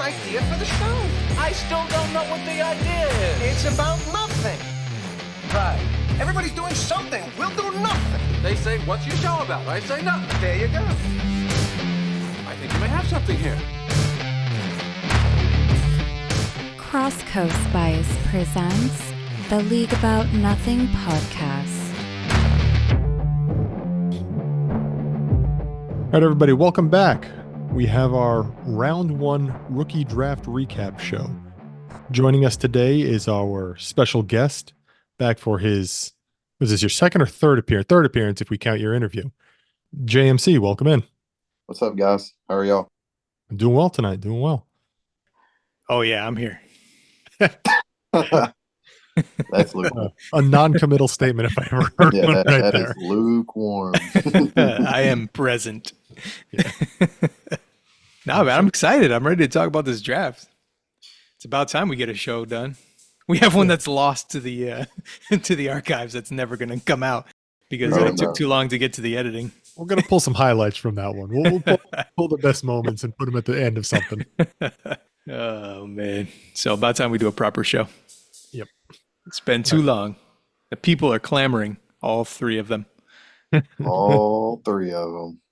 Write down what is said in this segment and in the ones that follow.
idea for the show. I still don't know what the idea is. It's about nothing. Right. Everybody's doing something. We'll do nothing. They say, what's your show about? I say nothing. There you go. I think you may have something here. Cross Coast Bias presents the League About Nothing podcast. All right, everybody, welcome back. We have our round one rookie draft recap show. Joining us today is our special guest back for his, was this your second or third appearance? Third appearance if we count your interview. JMC, welcome in. What's up, guys? How are y'all? I'm doing well tonight, doing well. Oh, yeah, I'm here. That's lukewarm. A non-committal statement if I ever heard one right that there. is lukewarm. I am present. Yeah. No, man, I'm excited. I'm ready to talk about this draft. It's about time we get a show done. We have one that's lost to the to the archives that's never going to come out because it took too long to get to the editing. We're going to pull some highlights from that one. We'll pull the best moments and put them at the end of something. Oh, man. So about time we do a proper show. Yep. It's been too long. The people are clamoring, all three of them. All three of them.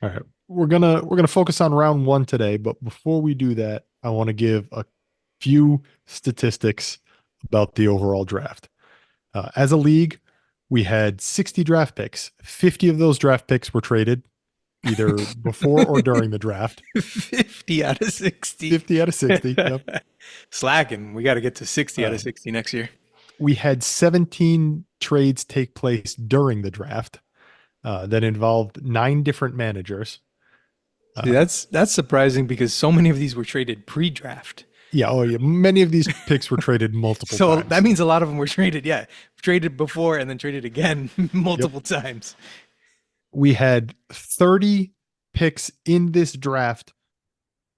All right. We're gonna focus on round one today, but before we do that, I want to give a few statistics about the overall draft. As a league, we had 60 draft picks. 50 of those draft picks were traded either before or during the draft. 50 out of 60. 50 out of 60. Yep. Slacking. We got to get to 60 out of 60 next year. We had 17 trades take place during the draft that involved 9 different managers. See, that's surprising because so many of these were traded pre-draft. Yeah, many of these picks were traded multiple times. So that means a lot of them were traded, traded before and then traded again multiple times. We had 30 picks in this draft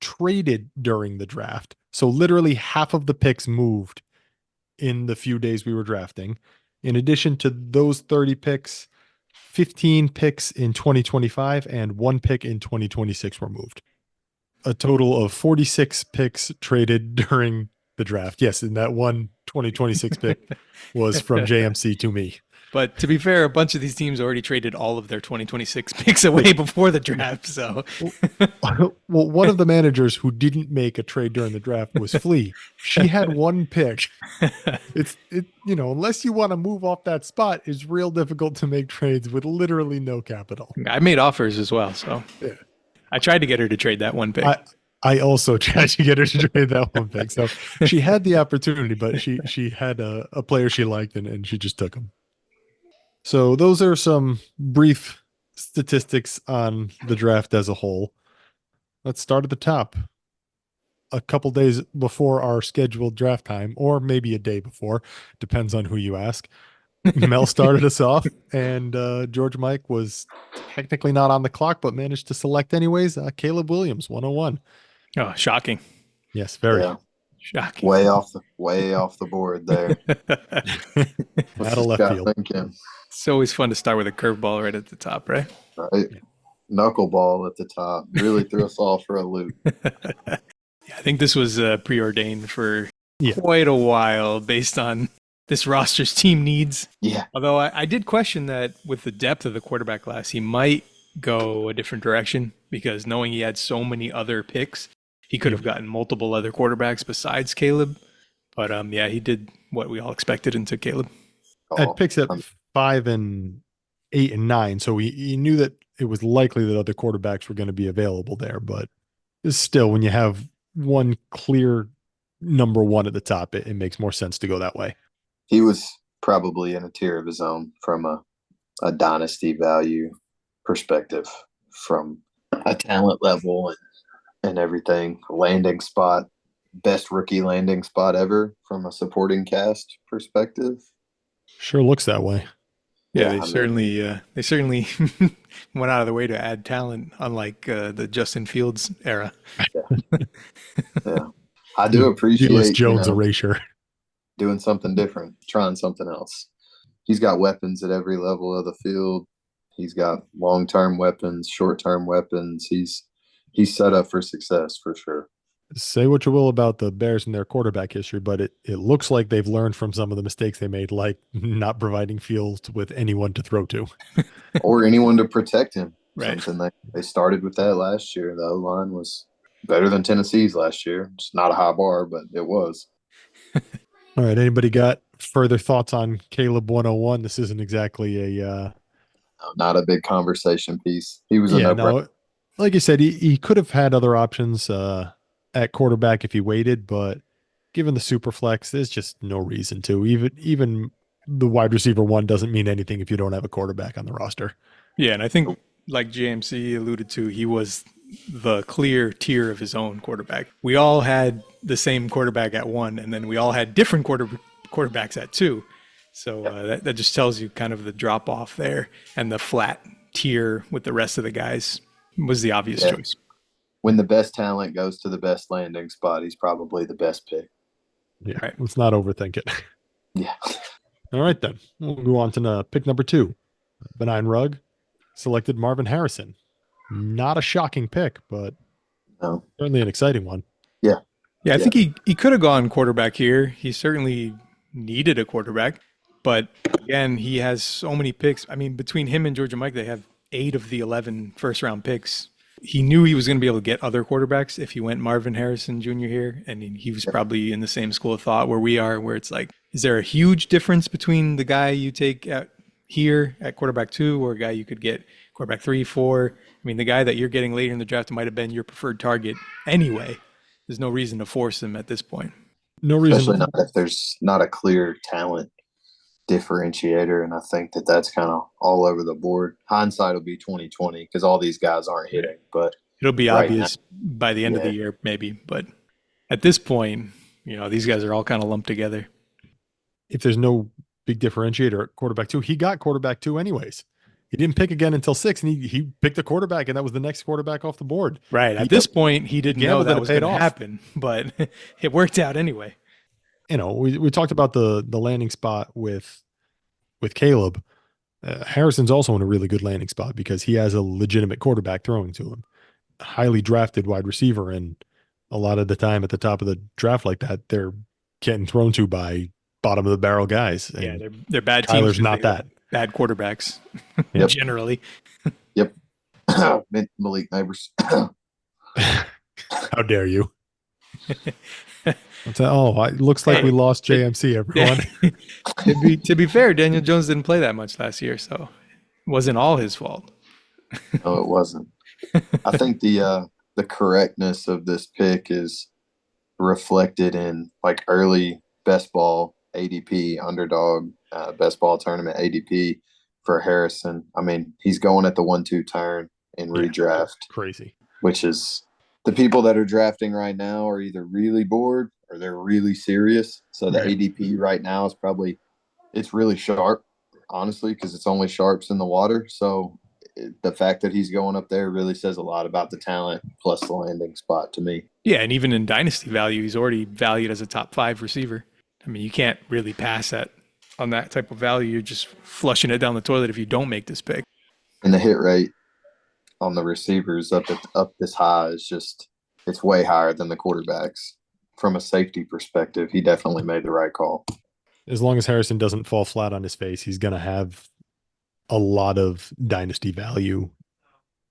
traded during the draft. So literally half of the picks moved in the few days we were drafting. In addition to those 30 picks, 15 picks in 2025 and 1 pick in 2026 were moved. A total of 46 picks traded during the draft. Yes, and that one 2026 pick was from JMC to me. But to be fair, a bunch of these teams already traded all of their 2026 picks away before the draft. So, well, one of the managers who didn't make a trade during the draft was Flea. She had 1 pick. Unless you want to move off that spot, it's real difficult to make trades with literally no capital. I made offers as well, so yeah. I tried to get her to trade that 1 pick. I also tried to get her to trade that 1 pick. So she had the opportunity, but she had a player she liked and she just took him. So those are some brief statistics on the draft as a whole. Let's start at the top. A couple days before our scheduled draft time, or maybe a day before, depends on who you ask. Mel started us off, and GeorgiaMike was technically not on the clock, but managed to select anyways. Caleb Williams, 101. Oh, shocking. Yes, very. Yeah. Shocking. Way off the board there. Out of left field. Thinking? It's always fun to start with a curveball right at the top, right? Right. Yeah. Knuckleball at the top. Really threw us all for a loop. Yeah, I think this was preordained for quite a while based on this roster's team needs. Yeah. Although I did question that with the depth of the quarterback class, he might go a different direction because knowing he had so many other picks, he could have gotten multiple other quarterbacks besides Caleb. But he did what we all expected and took Caleb. At picks at 5 and 8 and 9, so he knew that it was likely that other quarterbacks were going to be available there. But still, when you have one clear number 1 at the top, it makes more sense to go that way. He was probably in a tier of his own from a dynasty value perspective, from a talent level and everything. Landing spot, best rookie landing spot ever from a supporting cast perspective. Sure looks that way. Yeah, they certainly went out of the way to add talent, unlike the Justin Fields era. Yeah. I do appreciate Jones erasure. Doing something different, trying something else. He's got weapons at every level of the field. He's got long-term weapons, short-term weapons. He's set up for success for sure. say what you will about the Bears and their quarterback history, but it looks like they've learned from some of the mistakes they made, like not providing fields with anyone to throw to. Or anyone to protect him. Right. Something they started with that last year. The O-line was better than Tennessee's last year. It's not a high bar, but it was. All right. Anybody got further thoughts on Caleb 101? This isn't exactly a Not a big conversation piece. He was a yeah, no-brainer. no. Like you said, he could have had other options at quarterback if he waited, but given the super flex, there's just no reason to. Even the wide receiver one doesn't mean anything if you don't have a quarterback on the roster. Yeah, and I think like JMC alluded to, he was the clear tier of his own quarterback. We all had the same quarterback at 1, and then we all had different quarterbacks at 2. So that just tells you kind of the drop off there, and the flat tier with the rest of the guys was the obvious choice. When the best talent goes to the best landing spot, he's probably the best pick. Yeah, Right. Let's not overthink it. Yeah. All right, then. We'll go on to pick number 2. Benign Rug selected Marvin Harrison. Not a shocking pick, but No. certainly an exciting one. Yeah, I think he could have gone quarterback here. He certainly needed a quarterback. But again, he has so many picks. I mean, between him and GeorgiaMike, they have 8 of the 11 first-round picks. He knew he was going to be able to get other quarterbacks if he went Marvin Harrison Jr. here. And he was probably in the same school of thought where we are, where it's like, is there a huge difference between the guy you take at here at quarterback 2 or a guy you could get quarterback 3, 4? I mean, the guy that you're getting later in the draft might have been your preferred target anyway. There's no reason to force him at this point. No reason. Especially not if there's not a clear talent differentiator, and I think that's kind of all over the board. Hindsight will be 2020 because all these guys aren't hitting, but it'll be right obvious by the end of the Yeah. year, maybe. But at this point, these guys are all kind of lumped together. If there's no big differentiator at quarterback 2, he got quarterback 2 anyways. He didn't pick again until 6, and he picked a quarterback, and that was the next quarterback off the board. Right. At this point, he didn't know that was going to off. happen, but it worked out anyway. We talked about the landing spot with Caleb. Harrison's also in a really good landing spot because he has a legitimate quarterback throwing to him. A highly drafted wide receiver, and a lot of the time at the top of the draft like that, they're getting thrown to by bottom of the barrel guys. And Yeah, they're bad teams. Kyler's not that. Bad quarterbacks, Yep. generally. Yep. Malik Nabers. How dare you? It looks like we lost JMC, everyone. To be fair, Daniel Jones didn't play that much last year, so it wasn't all his fault. No, it wasn't. I think the correctness of this pick is reflected in like early best ball ADP, underdog best ball tournament ADP for Harrison. I mean, he's going at the 1-2 turn in redraft, Crazy. which is the people that are drafting right now are either really bored or they're really serious. So the ADP right now is it's really sharp, honestly, because it's only sharps in the water. So the fact that he's going up there really says a lot about the talent plus the landing spot to me. Yeah, and even in dynasty value, he's already valued as a top 5 receiver. I mean, you can't really pass on that type of value. You're just flushing it down the toilet if you don't make this pick. And the hit rate on the receivers up this high is it's way higher than the quarterbacks. From a safety perspective, he definitely made the right call. As long as Harrison doesn't fall flat on his face, he's going to have a lot of dynasty value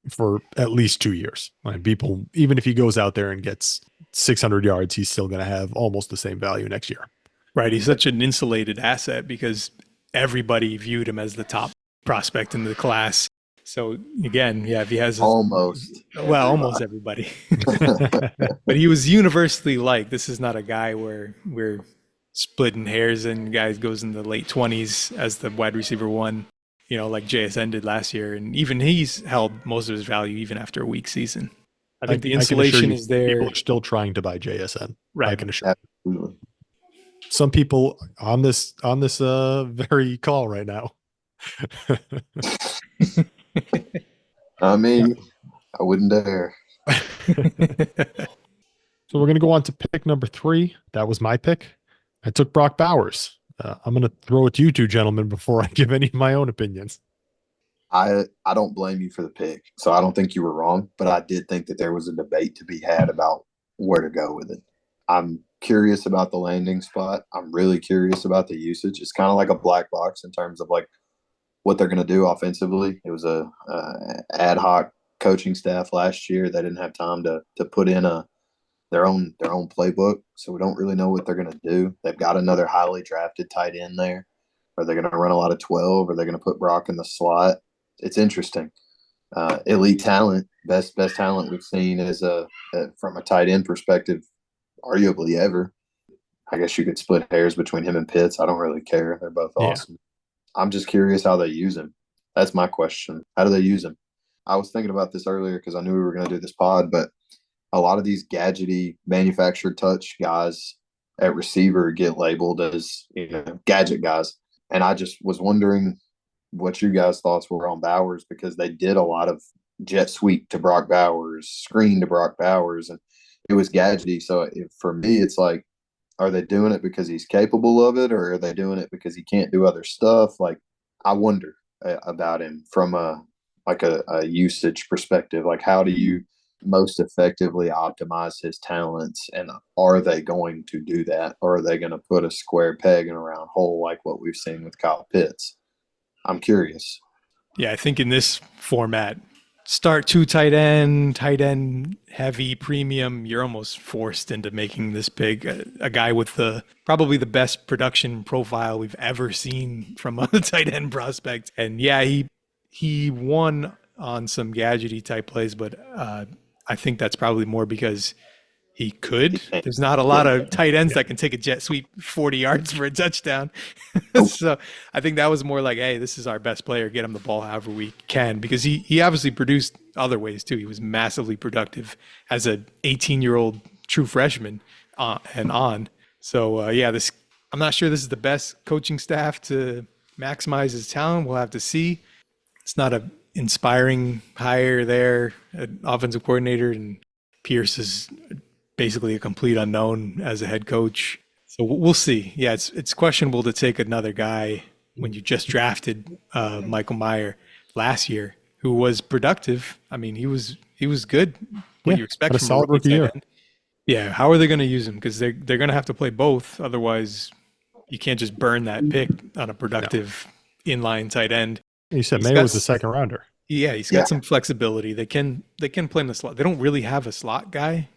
for at least 2 years. Like people, even if he goes out there and gets 600 yards, he's still going to have almost the same value next year. Right. He's such an insulated asset because everybody viewed him as the top prospect in the class. So again, if he has almost everybody, but he was universally liked. This is not a guy where we're splitting hairs and guys goes in the late 20s as the wide receiver 1, like JSN did last year. And even he's held most of his value even after a weak season. I think the insulation is there. People are still trying to buy JSN. Right. I can assure you. Absolutely. Some people on this very call right now. I mean, I wouldn't dare. So we're going to go on to pick number 3. That was my pick. I took Brock Bowers. I'm going to throw it to you two gentlemen before I give any of my own opinions. I don't blame you for the pick. So I don't think you were wrong, but I did think that there was a debate to be had about where to go with it. I'm curious about the landing spot. I'm really curious about the usage. It's kind of like a black box in terms of like what they're going to do offensively. It was a ad hoc coaching staff last year. They didn't have time to put in their own playbook, so we don't really know what they're going to do. They've got another highly drafted tight end there. Are they going to run a lot of 12? Are they going to put Brock in the slot? It's interesting. Elite talent, best talent we've seen is from a tight end perspective, arguably ever. I guess you could split hairs between him and Pitts. I don't really care. They're both awesome. I'm just curious how they use him. That's my question. How do they use him? I was thinking about this earlier because I knew we were going to do this pod, but a lot of these gadgety manufactured touch guys at receiver get labeled as, gadget guys. And I just was wondering what you guys' thoughts were on Bowers, because they did a lot of jet sweep to Brock Bowers, screen to Brock Bowers, and it was gadgety. So for me, it's like, are they doing it because he's capable of it, or are they doing it because he can't do other stuff? Like, I wonder about him from a usage perspective. Like, how do you most effectively optimize his talents, and are they going to do that, or are they going to put a square peg in a round hole like what we've seen with Kyle Pitts? I'm curious. Yeah, I think in this format, start two tight end heavy premium, you're almost forced into making this big a guy with probably the best production profile we've ever seen from a tight end prospect. And yeah, he won on some gadgety type plays, but I think that's probably more because he could. There's not a lot of tight ends that can take a jet sweep 40 yards for a touchdown. So I think that was more like, hey, this is our best player. Get him the ball however we can, because he obviously produced other ways too. He was massively productive as a 18-year-old true freshman and on. So I'm not sure this is the best coaching staff to maximize his talent. We'll have to see. It's not a inspiring hire there, an offensive coordinator, and Pierce is basically a complete unknown as a head coach. So we'll see. Yeah, it's questionable to take another guy when you just drafted Michael Mayer last year, who was productive. I mean, he was good. What you expect from a solid rookie year. Yeah, how are they going to use him? Because they're going to have to play both. Otherwise, you can't just burn that pick on a productive inline tight end. You said Maye was the second rounder. Yeah, he's got some flexibility. They can play in the slot. They don't really have a slot guy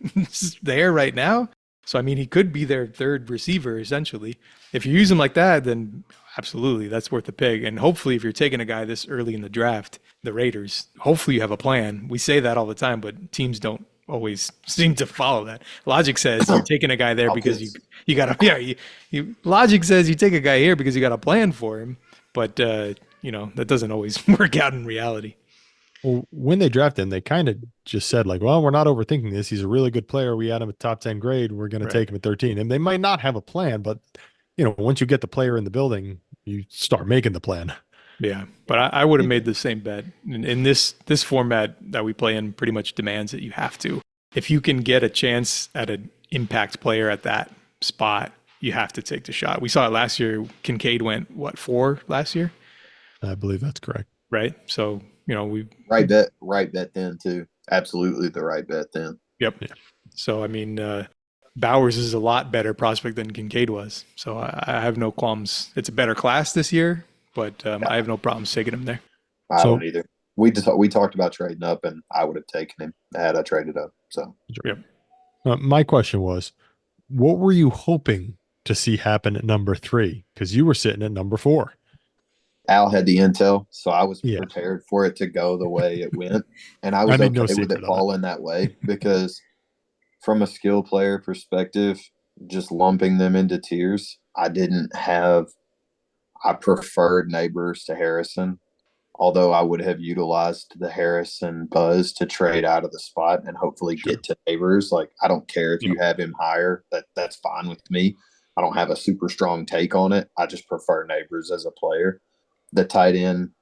there right now. So, I mean, he could be their third receiver, essentially. If you use him like that, then absolutely, that's worth the pick. And hopefully, if you're taking a guy this early in the draft, the Raiders, hopefully you have a plan. We say that all the time, but teams don't always seem to follow that. Logic says you're taking a guy there because you got to – logic says you take a guy here because you got a plan for him. But, that doesn't always work out in reality. Well, when they drafted him, they kind of just said, like, well, we're not overthinking this. He's a really good player. We had him at top 10 grade. We're going to take him at 13. And they might not have a plan, but, once you get the player in the building, you start making the plan. Yeah, but I would have made the same bet. In this format that we play in pretty much demands that you have to. If you can get a chance at an impact player at that spot, you have to take the shot. We saw it last year. Kincaid went, 4 last year? I believe that's correct. Right? So, we right bet then too. Absolutely the right bet then. Yep. Yeah. So I mean, Bowers is a lot better prospect than Kincaid was. So I have no qualms. It's a better class this year, but I have no problems taking him there. I don't either. We talked about trading up, and I would have taken him had I traded up. So yep. My question was, what were you hoping to see happen at number 3? Because you were sitting at number 4. Al had the intel, so I was prepared for it to go the way it went. And I was okay with it falling that way, because from a skill player perspective, just lumping them into tiers, I preferred Nabers to Harrison, although I would have utilized the Harrison buzz to trade out of the spot and hopefully get to Nabers. Like, I don't care if you have him higher, that's fine with me. I don't have a super strong take on it. I just prefer Nabers as a player. The tight end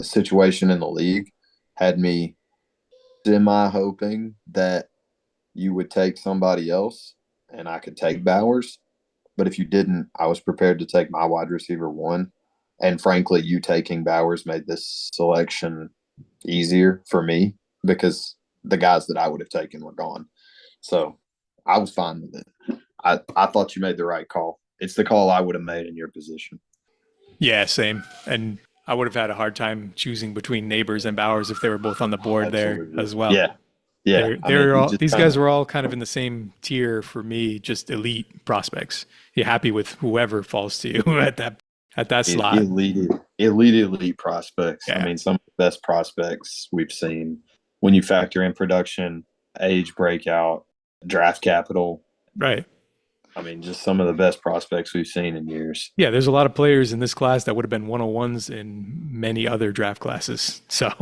situation in the league had me semi-hoping that you would take somebody else and I could take Bowers. But if you didn't, I was prepared to take my wide receiver 1. And frankly, you taking Bowers made this selection easier for me, because the guys that I would have taken were gone. So I was fine with it. I thought you made the right call. It's the call I would have made in your position. Yeah, same. And I would have had a hard time choosing between Nabers and Bowers if they were both on the board there as well. Yeah. Yeah. These guys were all kind of in the same tier for me, just elite prospects. You're happy with whoever falls to you at that slot. Elite prospects. Yeah. I mean, some of the best prospects we've seen when you factor in production, age breakout, draft capital. Right. I mean, just some of the best prospects we've seen in years. Yeah, there's a lot of players in this class that would have been 101s in many other draft classes. So,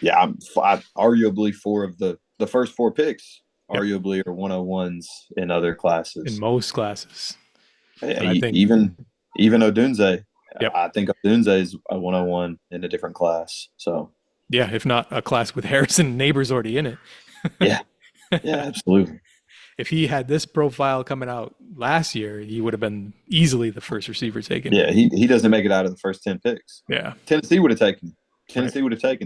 yeah, I arguably four of the first four picks Yep. arguably are 101s in other classes. in most classes. I think- even Odunze. Yep. I think Odunze is a 101 in a different class. So, Yeah, if not a class with Harrison Nabers already in it. yeah, absolutely. If he had this profile coming out last year, he would have been easily the first receiver taken. Yeah, he doesn't make it out of the first 10 picks. Yeah. Tennessee would have taken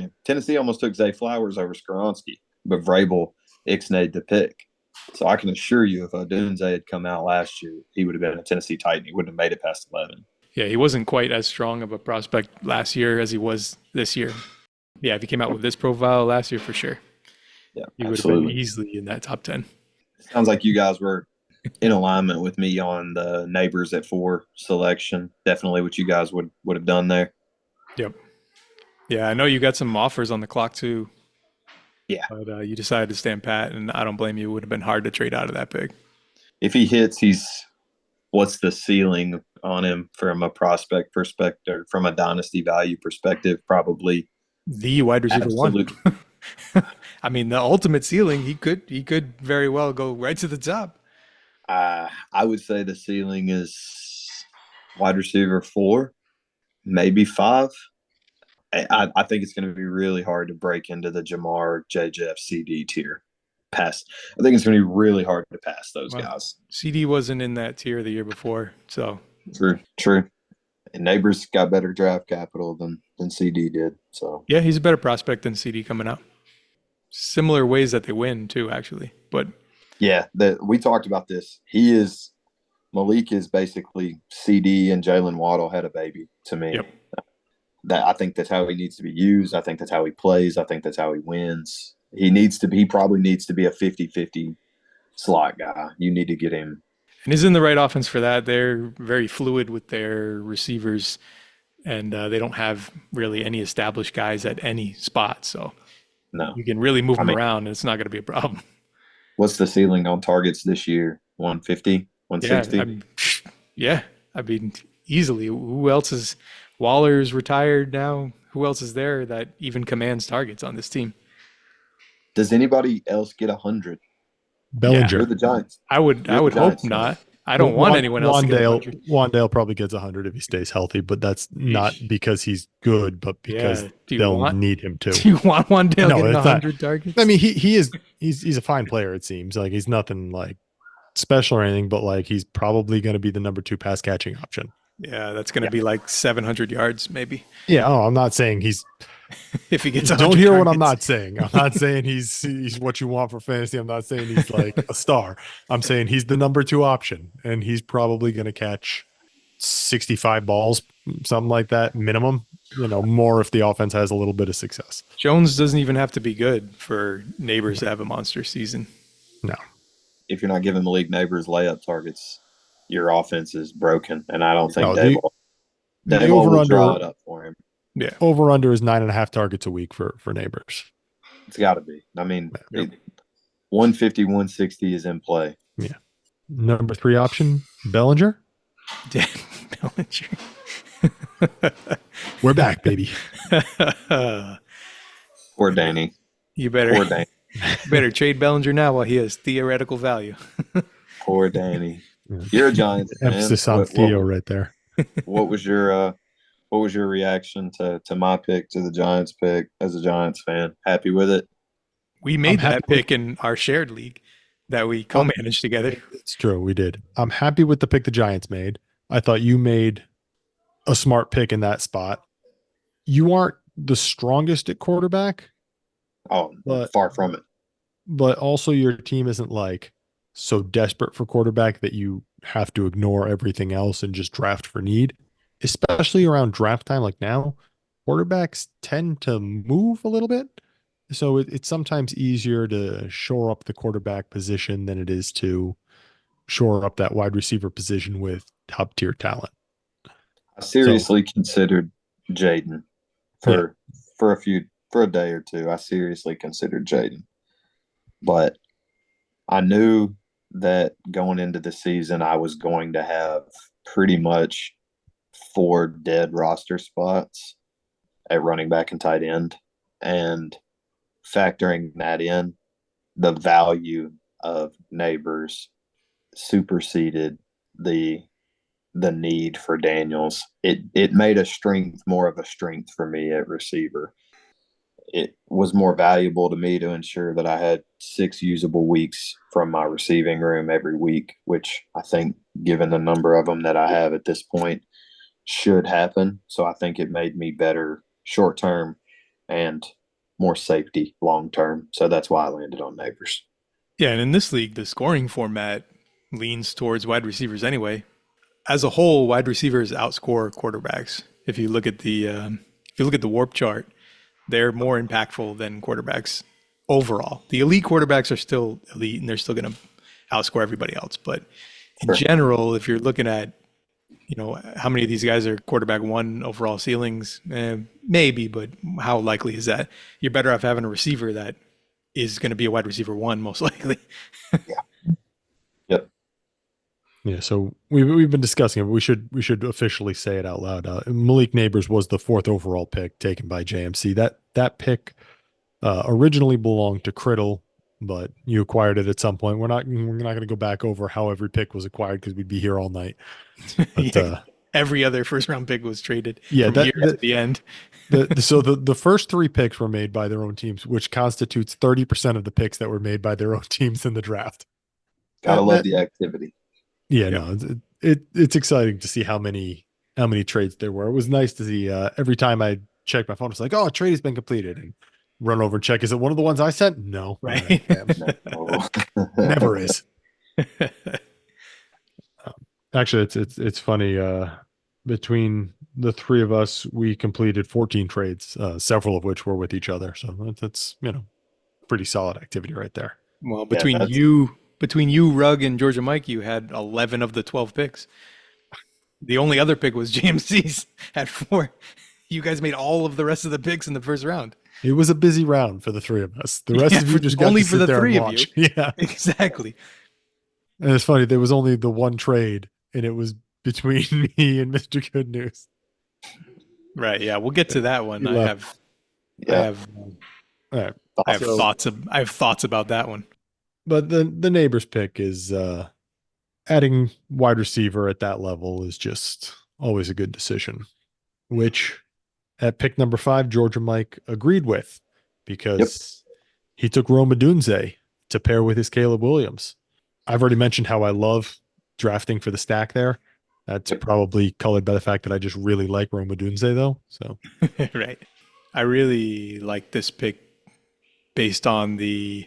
him. Tennessee almost took Zay Flowers over Skoronski, but Vrabel ixnayed the pick. So I can assure you, if Odunze had come out last year, he would have been a Tennessee Titan. He wouldn't have made it past 11. Yeah, he wasn't quite as strong of a prospect last year as he was this year. Yeah, if he came out with this profile last year, for sure. Yeah, He would have absolutely. been easily in that top 10. Sounds like you guys were in alignment with me on the Neighbors at 4 selection. Definitely what you guys would have done there. Yep. Yeah, I know you got some offers on the clock too. Yeah. But you decided to stand pat, and I don't blame you. It would have been hard to trade out of that pick. If he hits, what's the ceiling on him from a prospect perspective, from a dynasty value perspective? Probably The wide receiver absolute. one. I mean, the ultimate ceiling, he could very well go right to the top. I would say the ceiling is wide receiver 4, maybe 5. I think it's going to be really hard to break into the Jamar, JJF, CD tier. I think it's going to be really hard to pass those guys. CD wasn't in that tier the year before, so True. And Neighbors got better draft capital than CD did. So yeah, he's a better prospect than CD coming out. Similar ways that they win too, actually. But yeah, we talked about this. Malik is basically CD and Jalen Waddle had a baby to me. Yep. I think that's how he needs to be used. I think that's how he plays. I think that's how he wins. He probably needs to be a 50-50 slot guy. You need to get him. and he's in the right offense for that. They're very fluid with their receivers, and they don't have really any established guys at any spot. So No. you can really move them around, and it's not going to be a problem. What's the ceiling on targets this year? 150, 160? Yeah, I mean, easily. Who else is – Waller's retired now. Who else is there that even commands targets on this team? Does anybody else get 100? Bellinger. You're the Giants. I would hope Giants. not. I don't want anyone else to get 100. Wandale probably gets 100 if he stays healthy, but that's not because he's good, but because Do you they'll need him to. Do you want Wandale No, getting it's not. 100 targets? I mean, he's a fine player. It seems like he's nothing like special or anything, but like he's probably going to be the number 2 pass catching option. Yeah, that's going to be like 700 yards maybe. Yeah. Oh, I'm not saying he's. If he gets 100 Don't hear what I'm targets. not saying. I'm not saying he's what you want for fantasy. I'm not saying he's like a star. I'm saying he's the number 2 option, and he's probably going to catch 65 balls, something like that, minimum. More if the offense has a little bit of success. Jones doesn't even have to be good for Neighbors to have a monster season. No. If you're not giving Malik Nabers layup targets, your offense is broken. And I don't think No, Dave the will draw over-under it up for him. Yeah. over under is 9.5 targets a week for Neighbors. It's got to be. I mean, Yep. 150, 160 is in play. Number 3 option, Bellinger. Dan Bellinger. We're back, baby. Poor Danny. You Poor Danny. better trade Bellinger now while he has theoretical value. Poor Danny. You're a Giants fan. Emphasis on Theo right there. What was your reaction to my pick, to the Giants pick as a Giants fan? Happy with it? We made happy that pick in our shared league that we co-managed together. It's true. We did. I'm happy with the pick the Giants made. I thought you made a smart pick in that spot. You aren't the strongest at quarterback, Oh, But- far from it. but also your team isn't like so desperate for quarterback that you have to ignore everything else and just draft for need, especially around draft time like now. Quarterbacks tend to move a little bit. So it's sometimes easier to shore up the quarterback position than it is to shore up that wide receiver position with top tier talent. I seriously considered Jayden for a day or two. I seriously considered Jayden, but I knew that going into the season, I was going to have pretty much 4 dead roster spots at running back and tight end. And factoring that in, the value of Nabers superseded the need for Daniels. It made a strength more of a strength for me at receiver. It was more valuable to me to ensure that I had 6 usable weeks from my receiving room every week, which I think, given the number of them that I have at this point, should happen. So I think it made me better short term and more safety long term. So that's why I landed on Nabers. Yeah, and in this league, the scoring format leans towards wide receivers anyway. As a whole, wide receivers outscore quarterbacks. If you look at the warp chart, they're more impactful than quarterbacks overall. The elite quarterbacks are still elite, and they're still going to outscore everybody else. But in general, if you're looking at, how many of these guys are quarterback 1 overall ceilings, maybe, but how likely is that? You're better off having a receiver that is going to be a wide receiver 1, most likely. Yeah. Yep. Yeah, so we've been discussing it, but we should officially say it out loud. Malik Nabers was the 4th overall pick taken by JMC. That pick originally belonged to Criddle, but you acquired it at some point. We're not going to go back over how every pick was acquired because we'd be here all night. But, every other first round pick was traded. Yeah, from here to the end. So the first 3 picks were made by their own teams, which constitutes 30% of the picks that were made by their own teams in the draft. Gotta love the activity. Yeah, no, it's exciting to see how many trades there were. It was nice to see every time I checked my phone, it's like, oh, a trade has been completed, and run over and check. Is it one of the ones I sent? No, right? Never is. Actually, it's funny. Between the 3 of us, we completed 14 trades, several of which were with each other. So that's pretty solid activity right there. Well, between you, Rugg, and GeorgiaMike, you had 11 of the 12 picks. The only other pick was JMC's at 4. You guys made all of the rest of the picks in the first round. It was a busy round for the 3 of us. The rest of you just got only to for sit the there 3 and of watch. you. Yeah, exactly. And it's funny. There was only the one trade, and it was between me and Mr. Good News. Right. Yeah, we'll get to that one. I have thoughts about that one. But the Nabers pick is adding wide receiver at that level is just always a good decision, which at pick number 5, GeorgiaMike agreed with because he took Odunze to pair with his Caleb Williams. I've already mentioned how I love drafting for the stack there. That's probably colored by the fact that I just really like Odunze though. So right. I really like this pick based on the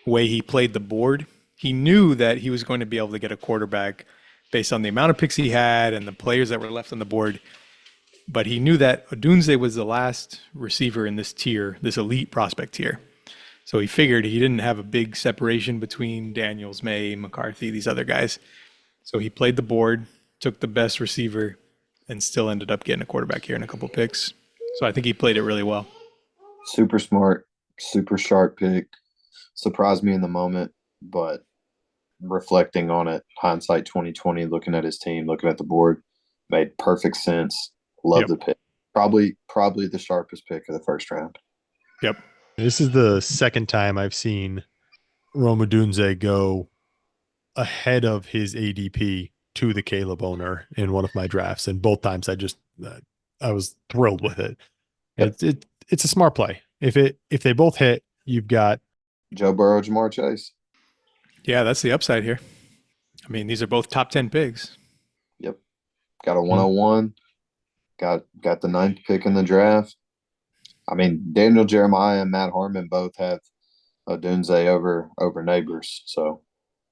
way he played the board. He knew that he was going to be able to get a quarterback based on the amount of picks he had and the players that were left on the board. But he knew that Odunze was the last receiver in this tier, this elite prospect tier. So he figured he didn't have a big separation between Daniels, Maye, McCarthy, these other guys. So he played the board, took the best receiver, and still ended up getting a quarterback here in a couple picks. So I think he played it really well. Super smart, super sharp pick. Surprised me in the moment, but reflecting on it, hindsight 2020, looking at his team, looking at the board, made perfect sense. Love the pick. Probably the sharpest pick of the first round. Yep. This is the second time I've seen Odunze go ahead of his ADP to the Caleb owner in one of my drafts, and both times I was thrilled with it. It's a smart play. If they both hit, you've got Joe Burrow, Jamar Chase. Yeah, that's the upside here. I mean, these are both top 10 picks. Yep. Got a 101. Got the 9th pick in the draft. I mean, Daniel Jeremiah and Matt Harmon both have Odunze over Nabers. So,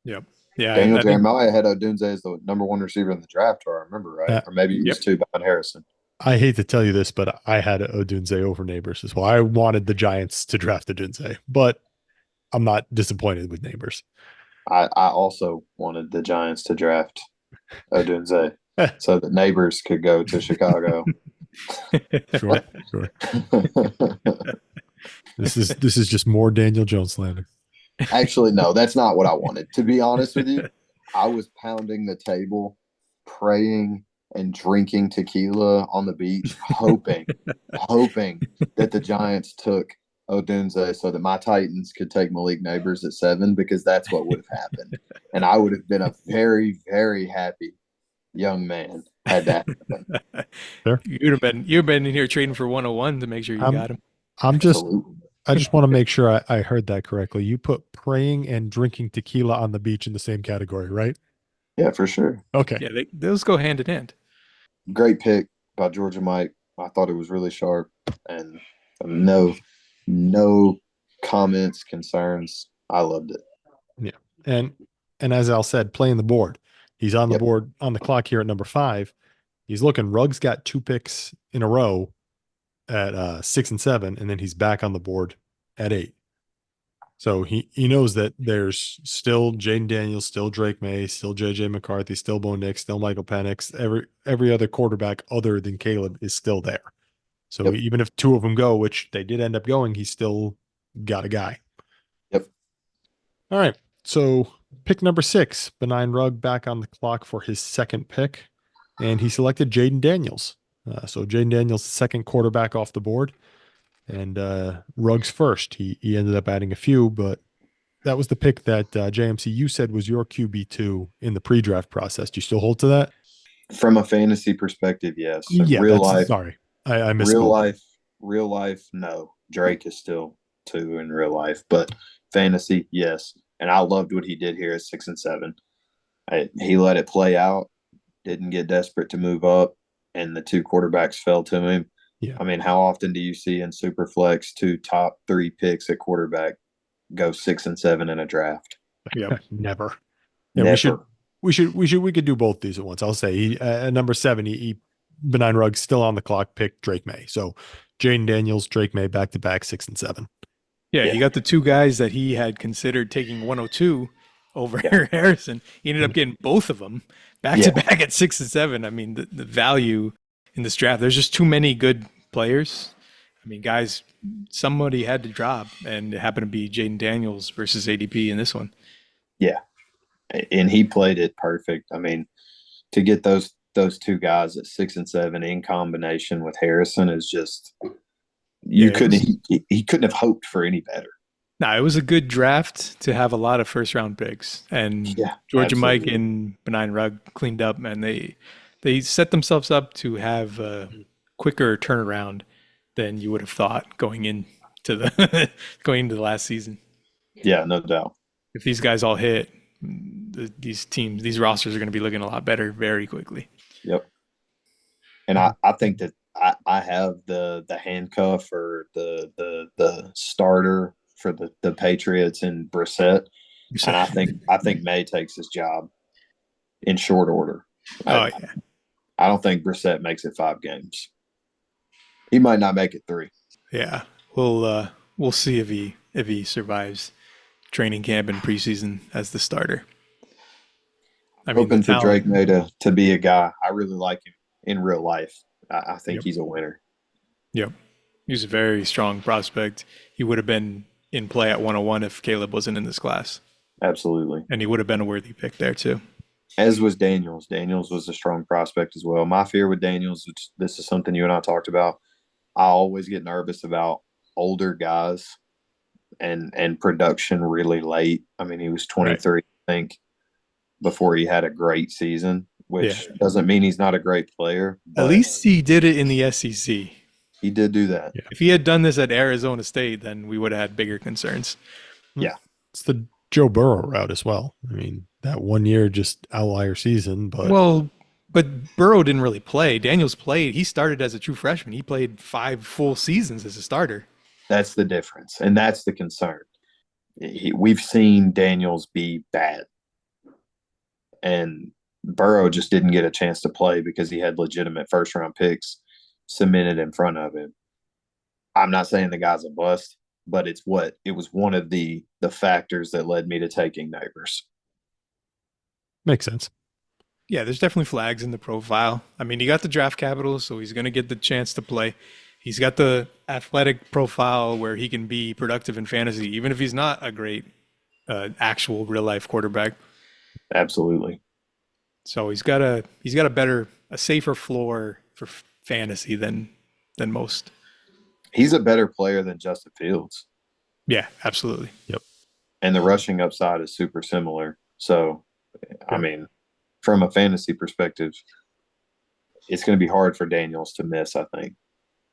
yep. Yeah, Daniel I think Jeremiah had Odunze as the number one receiver in the draft, or I remember right. Uh, Or maybe he was two behind Harrison. I hate to tell you this, but I had Odunze over Nabers as well. I wanted the Giants to draft Odunze, but I'm not disappointed with Nabers. I also wanted the Giants to draft Odunze so that Nabers could go to Chicago. Sure. This is just more Daniel Jones slander. Actually, no, that's not what I wanted. To be honest with you, I was pounding the table, praying and drinking tequila on the beach, hoping that the Giants took Odunze so that my Titans could take Malik Nabers at 7, because that's what would have happened. And I would have been a very, very happy young man had that happened. Sure. you've been in here trading for 101 to make sure you got him. Absolutely. I just want to make sure I heard that correctly. You put praying and drinking tequila on the beach in the same category, right? Yeah, for sure. Okay. Yeah, those go hand in hand. Great pick by GeorgiaMike. I thought it was really sharp, and no comments, concerns. I loved it. Yeah. And as Al said, playing the board. He's on the board on the clock here at number 5. He's looking. Ruggs got 2 picks in a row at 6 and 7, and then he's back on the board at 8. So he knows that there's still Jayden Daniels, still Drake Maye, still JJ McCarthy, still Bo Nix, still Michael Penix. Every other quarterback other than Caleb is still there. So even if 2 of them go, which they did end up going, he's still got a guy. Yep. All right. So pick number 6, Benign Rugg back on the clock for his second pick, and he selected Jayden Daniels. So Jayden Daniels, second quarterback off the board, and Ruggs first. He ended up adding a few, but that was the pick that JMC, you said was your QB2 in the pre-draft process. Do you still hold to that? From a fantasy perspective, yes. Yeah, real life. Sorry, I misspoke. Real life, no. Drake is still 2 in real life, but fantasy, yes. And I loved what he did here at 6 and 7. He let it play out, didn't get desperate to move up, and the 2 quarterbacks fell to him. Yeah. I mean, how often do you see in Superflex 2 top 3 picks at quarterback go 6 and 7 in a draft? Yeah, never. Yeah, Never. We could do both these at once. I'll say at number 7, Benign Ruggs still on the clock, picked Drake Maye. So Jayden Daniels, Drake Maye back to back 6 and 7. Yeah, you got the 2 guys that he had considered taking 102 over Harrison. He ended up getting both of them back to back at 6 and 7. I mean, the value in this draft, there's just too many good players. I mean, guys, somebody had to drop, and it happened to be Jayden Daniels versus ADP in this one. Yeah. And he played it perfect. I mean, to get those 2 guys at 6 and 7 in combination with Harrison is just he couldn't have hoped for any better. No, it was a good draft to have a lot of first round picks, and GeorgiaMike and Benign Rugg cleaned up, and they set themselves up to have a quicker turnaround than you would have thought going into the last season. Yeah, no doubt. If these guys all hit, these rosters are going to be looking a lot better very quickly. Yep. And I think that I have the handcuff or the starter for the Patriots in Brissett, and I think Maye takes his job in short order. I don't think Brissett makes it 5 games. He might not make it 3. Yeah, we'll see if he survives training camp and preseason as the starter. Hoping for Drake Maye to be a guy. I really like him in real life. I think he's a winner. Yep. He's a very strong prospect. He would have been in play at 101 if Caleb wasn't in this class. Absolutely. And he would have been a worthy pick there too. As was Daniels. Daniels was a strong prospect as well. My fear with Daniels, which this is something you and I talked about, I always get nervous about older guys and production really late. I mean, he was 23, I think, before he had a great season, which doesn't mean he's not a great player. At least he did it in the SEC. He did do that. Yeah. If he had done this at Arizona State, then we would have had bigger concerns. Yeah. It's the Joe Burrow route as well. I mean, that 1 year just outlier season, but Burrow didn't really play. Daniels played. He started as a true freshman. He played 5 full seasons as a starter. That's the difference, and that's the concern. We've seen Daniels be bad. and Burrow just didn't get a chance to play because he had legitimate first-round picks cemented in front of him. I'm not saying the guy's a bust, but it was one of the factors that led me to taking Nabers. Makes sense. Yeah, there's definitely flags in the profile. I mean, he got the draft capital, so he's going to get the chance to play. He's got the athletic profile where he can be productive in fantasy, even if he's not a great actual real-life quarterback. Absolutely. So he's got a safer floor for fantasy than most. He's a better player than Justin Fields. Yeah, absolutely. Yep. And the rushing upside is super similar. So, I mean, from a fantasy perspective, it's going to be hard for Daniels to miss, I think.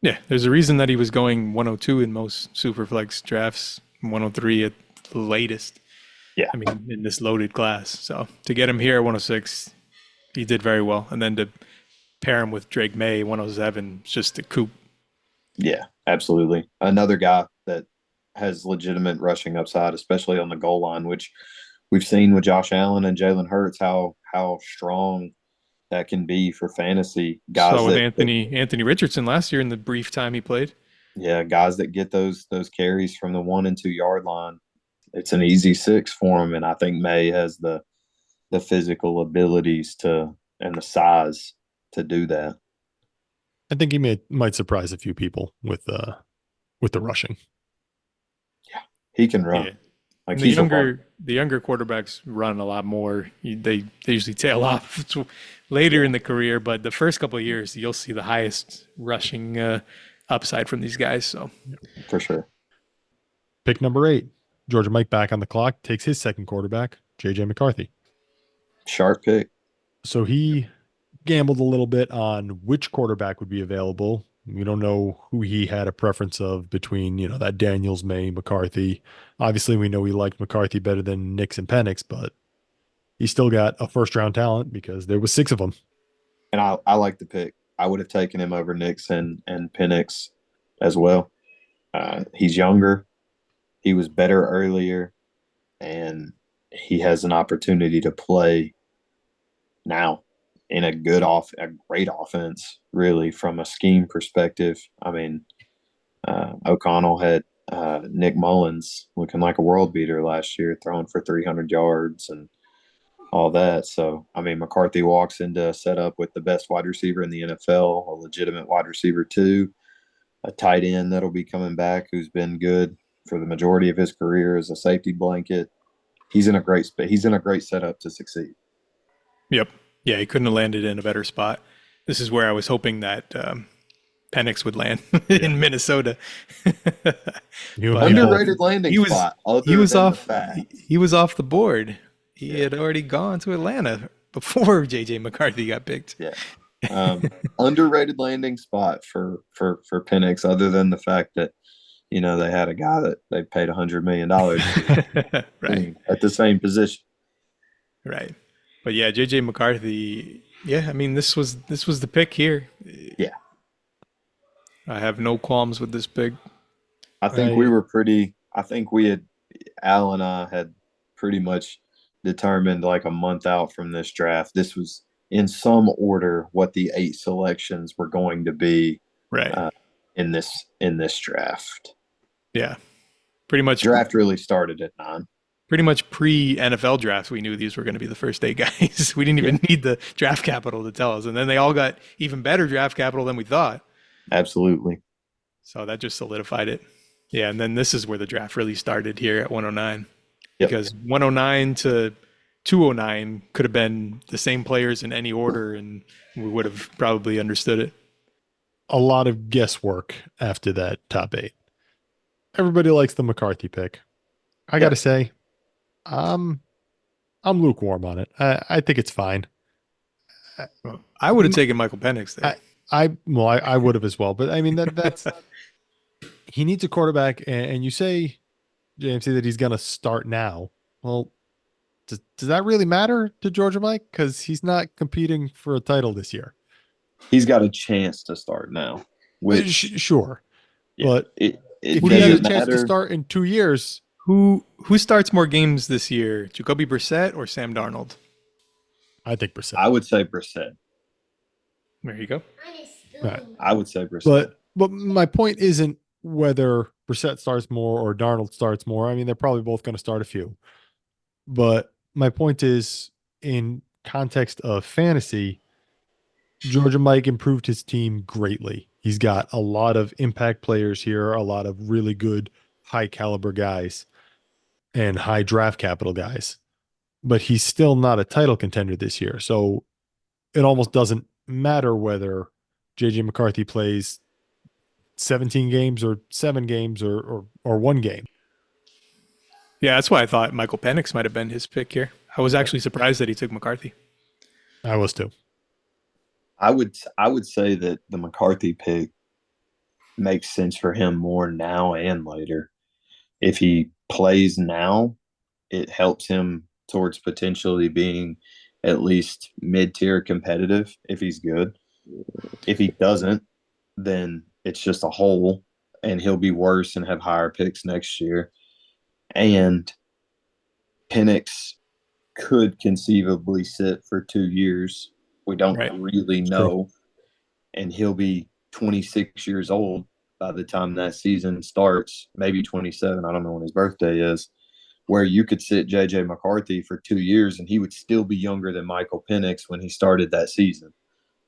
Yeah, there's a reason that he was going 102 in most Superflex drafts, 103 at the latest. Yeah. I mean, in this loaded class. So to get him here at 106, he did very well. And then to pair him with Drake Maye, 107, just a coup. Yeah, absolutely. Another guy that has legitimate rushing upside, especially on the goal line, which we've seen with Josh Allen and Jalen Hurts, how strong that can be for fantasy guys. So with Anthony Richardson last year in the brief time he played. Yeah, guys that get those carries from the 1 and 2 yard line. It's an easy 6 for him, and I think Maye has the physical abilities and the size to do that. I think he might surprise a few people with the rushing. Yeah, he can run. Yeah. Like the younger quarterbacks run a lot more. They usually tail off later in the career, but the first couple of years you'll see the highest rushing upside from these guys. So for sure. Pick number 8, GeorgiaMike back on the clock, takes his second quarterback, JJ McCarthy. Sharp pick. So he gambled a little bit on which quarterback would be available. We don't know who he had a preference of between, that Daniels, Maye, McCarthy. Obviously, we know he liked McCarthy better than Nix and Penix, but he still got a first-round talent because there was 6 of them. And I like the pick. I would have taken him over Nix and Penix as well. He's younger. He was better earlier, and he has an opportunity to play now in a great offense, really, from a scheme perspective. I mean, O'Connell had Nick Mullins looking like a world beater last year, throwing for 300 yards and all that. So, I mean, McCarthy walks into a setup with the best wide receiver in the NFL, a legitimate wide receiver too, a tight end that'll be coming back who's been good for the majority of his career as a safety blanket. He's in a great setup to succeed. Yep. Yeah, he couldn't have landed in a better spot. This is where I was hoping that Penix would land in Minnesota. Underrated landing spot. He was off the board. He had already gone to Atlanta before JJ McCarthy got picked. Yeah. Underrated landing spot for Penix, other than the fact that they had a guy that they paid $100 million right. at the same position. Right. But yeah, JJ McCarthy, I mean, this was the pick here. Yeah. I have no qualms with this pick. I think Al and I had pretty much determined like a month out from this draft. This was in some order what the 8 selections were going to be in this draft. Yeah. Pretty much. Draft really started at 9. Pretty much pre-NFL draft, we knew these were going to be the first 8 guys. We didn't even need the draft capital to tell us. And then they all got even better draft capital than we thought. Absolutely. So that just solidified it. Yeah, and then this is where the draft really started here at 109. Yep. Because 109 to 209 could have been the same players in any order, and we would have probably understood it. A lot of guesswork after that top 8. Everybody likes the McCarthy pick. I got to say, I'm lukewarm on it. I think it's fine. I would have taken Michael Penix there. I would have as well. But I mean, that's he needs a quarterback, and you say, JMC, that he's going to start now. Well, does that really matter to GeorgiaMike? Because he's not competing for a title this year. He's got a chance to start now. Sure, yeah, but if he has a chance to start in 2 years. Who starts more games this year, Jacoby Brissett or Sam Darnold? I think Brissett. I would say Brissett. There you go. Right. I would say Brissett. But my point isn't whether Brissett starts more or Darnold starts more. I mean, they're probably both going to start a few. But my point is, in context of fantasy, GeorgiaMike improved his team greatly. He's got a lot of impact players here, a lot of really good high caliber guys and high draft capital guys. But he's still not a title contender this year. So it almost doesn't matter whether JJ McCarthy plays 17 games or 7 games or 1 game. Yeah, that's why I thought Michael Penix might have been his pick here. I was actually surprised that he took McCarthy. I was too. I would say that the McCarthy pick makes sense for him more now and later. If he plays now, it helps him towards potentially being at least mid-tier competitive if he's good. If he doesn't, then it's just a hole, and he'll be worse and have higher picks next year. And Penix could conceivably sit for 2 years. We don't really know. And he'll be 26 years old by the time that season starts, maybe 27. I don't know when his birthday is, where you could sit J.J. McCarthy for 2 years and he would still be younger than Michael Penix when he started that season.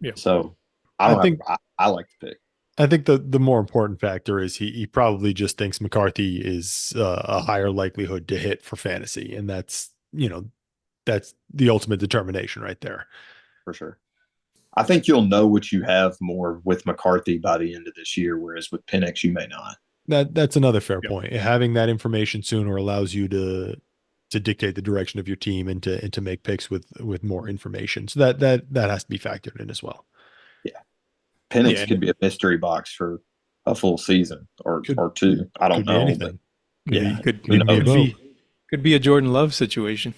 Yeah. So I like the pick. I think the more important factor is he probably just thinks McCarthy is a higher likelihood to hit for fantasy. And that's the ultimate determination right there. For sure. I think you'll know what you have more with McCarthy by the end of this year, whereas with Penix, you may not. That's another fair point. Having that information sooner allows you to dictate the direction of your team and to make picks with more information. So that has to be factored in as well. Yeah. Penix could be a mystery box for a full season or 2. I don't know. Anything. Could be a Jordan Love situation.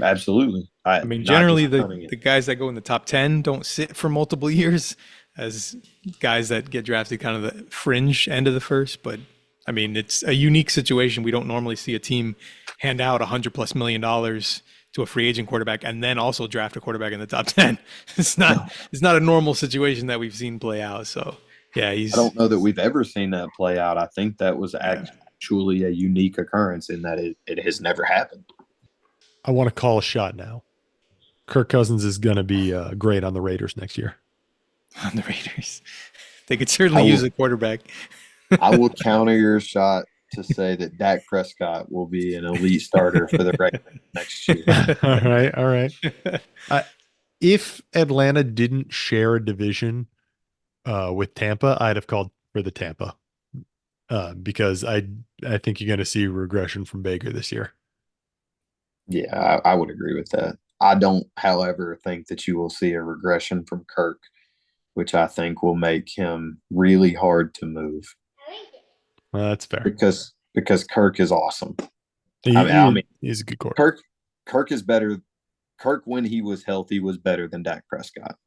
Absolutely. I mean, generally the guys that go in the top 10 don't sit for multiple years as guys that get drafted kind of the fringe end of the first. But I mean, it's a unique situation. We don't normally see a team hand out $100+ million to a free agent quarterback and then also draft a quarterback in the top 10. It's not a normal situation that we've seen play out. So yeah, I don't know that we've ever seen that play out. I think that was actually a unique occurrence in that it has never happened. I want to call a shot now. Kirk Cousins is going to be great on the Raiders next year. On the Raiders. They could certainly use a quarterback. I will counter your shot to say that Dak Prescott will be an elite starter for the Raiders next year. All right. If Atlanta didn't share a division with Tampa, I'd have called for the Tampa because I think you're going to see regression from Baker this year. Yeah, I would agree with that. I don't, however, think that you will see a regression from Kirk, which I think will make him really hard to move. Well, that's fair. Because Kirk is awesome. I mean, he's a good quarterback. Kirk is better. Kirk, when he was healthy, was better than Dak Prescott.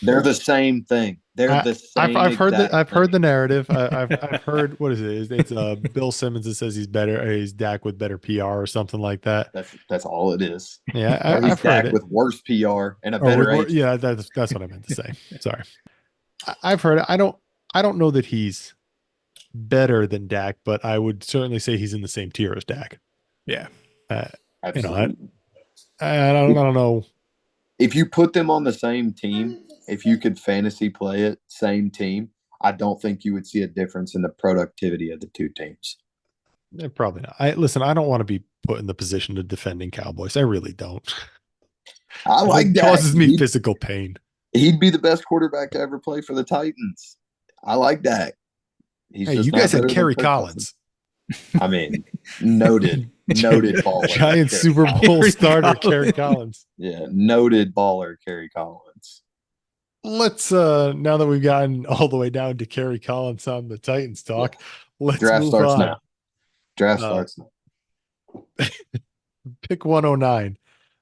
They're the same thing. They're the same. I've heard the narrative. I've heard, what is it? It's Bill Simmons that says he's better. He's Dak with better PR or something like that. That's all it is. Yeah, I've heard it. With worse PR and a better age. Yeah, that's what I meant to say. Sorry, I've heard it. I don't know that he's better than Dak, but I would certainly say he's in the same tier as Dak. Yeah, absolutely. I don't know. If you put them on the same team, if you could fantasy play it, same team, I don't think you would see a difference in the productivity of the two teams. Probably not. I don't want to be put in the position of defending Cowboys. I really don't. I like that. It causes me physical pain. He'd be the best quarterback to ever play for the Titans. I like that. You guys had Kerry Collins. I mean, noted baller. Giant Super Bowl starter, Kerry Collins. Yeah, noted baller, Kerry Collins. Let's now that we've gotten all the way down to Kerry Collins on the Titans talk, let's Draft move starts on. now. Draft starts now. Pick 109.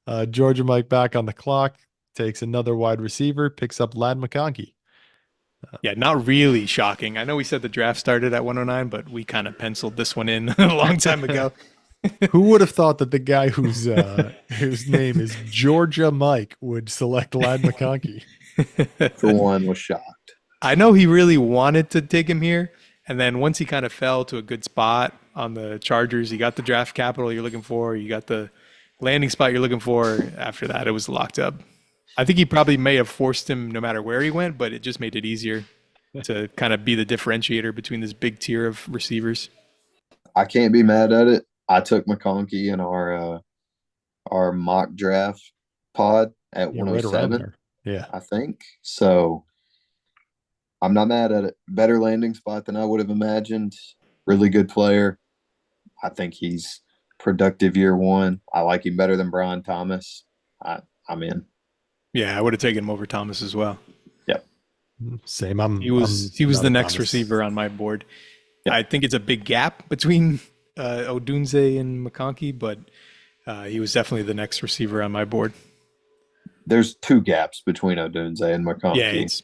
GeorgiaMike back on the clock, takes another wide receiver, picks up Lad McConkey. Yeah, not really shocking. I know we said the draft started at 109, but we kind of penciled this one in a long time ago. Who would have thought that the guy whose name is GeorgiaMike would select Lad McConkey? For one, was shocked. I know he really wanted to take him here, and then once he kind of fell to a good spot on the Chargers, you got the draft capital you're looking for, you got the landing spot you're looking for. After that, it was locked up. I think he probably may have forced him no matter where he went, but it just made it easier to kind of be the differentiator between this big tier of receivers. I can't be mad at it. I took McConkey in our mock draft pod at Yeah, right around 107. there. Yeah. I think. So I'm not mad at it. Better landing spot than I would have imagined. Really good player. I think he's productive year one. I like him better than Brian Thomas. I'm in. Yeah, I would have taken him over Thomas as well. Yep. Same. He was the next receiver on my board. Yep. I think it's a big gap between Odunze and McConkey, but he was definitely the next receiver on my board. There's two gaps between Odunze and McConkey. Yeah, it's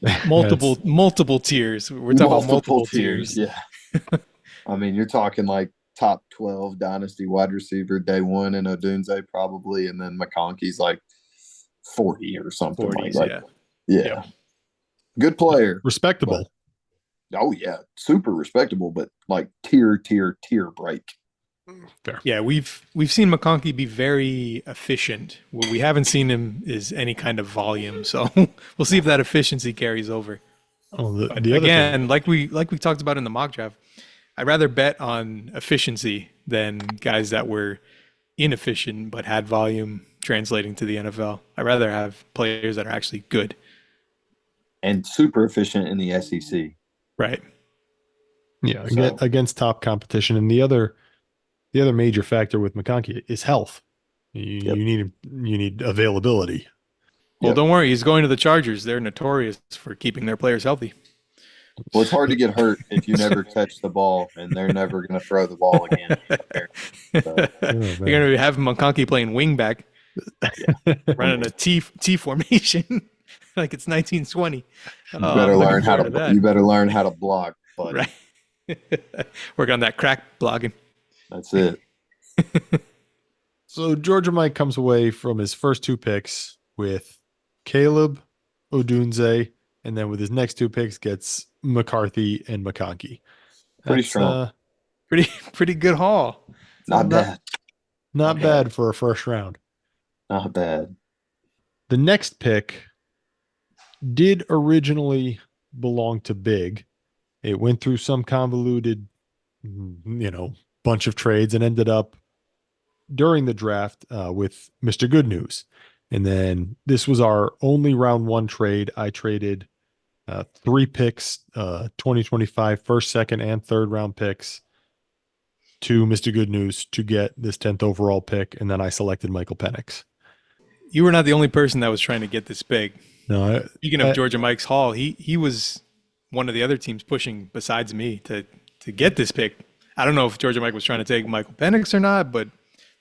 multiple tiers. We're talking about multiple tiers. Yeah. I mean, you're talking like top 12 dynasty wide receiver day one, and Odunze probably, and then McConkey's like 40 or something 40s, like yeah. Yeah. Yep. Good player. Respectable. Oh yeah, super respectable, but like tier break. Fair. Yeah, we've seen McConkey be very efficient. What we haven't seen him is any kind of volume. So we'll see if that efficiency carries over. Oh, the other Again, thing, like we talked about in the mock draft, I'd rather bet on efficiency than guys that were inefficient but had volume translating to the NFL. I'd rather have players that are actually good. And super efficient in the SEC. Right. yeah, So- against top competition, and the other major factor with McConkey is health. Yep. You need availability. Well, Yep. don't worry. He's going to the Chargers. They're notorious for keeping their players healthy. Well, it's hard to get hurt if you never catch the ball, and they're never going to throw the ball again. So, You're going to have McConkey playing wing back, running a T formation like it's 1920. you better learn how to. You better learn how to block, buddy. Right. Work on that crack blocking. That's it. So GeorgiaMike comes away from his first two picks with Caleb, Odunze, and then with his next two picks gets McCarthy and McConkey. Pretty strong. Pretty good haul. Not bad. Not bad for a first round. Not bad. The next pick did originally belong to Big. It went through some convoluted, bunch of trades and ended up during the draft with Mr. Good News. And then this was our only round one trade. I traded 3 picks, 2025 first, second, and third round picks to Mr. Good News to get this 10th overall pick. And then I selected Michael Penix. You were not the only person that was trying to get this big. No, Speaking of GeorgiaMike's haul, he was one of the other teams pushing besides me to get this pick. I don't know if GeorgiaMike was trying to take Michael Penix or not, but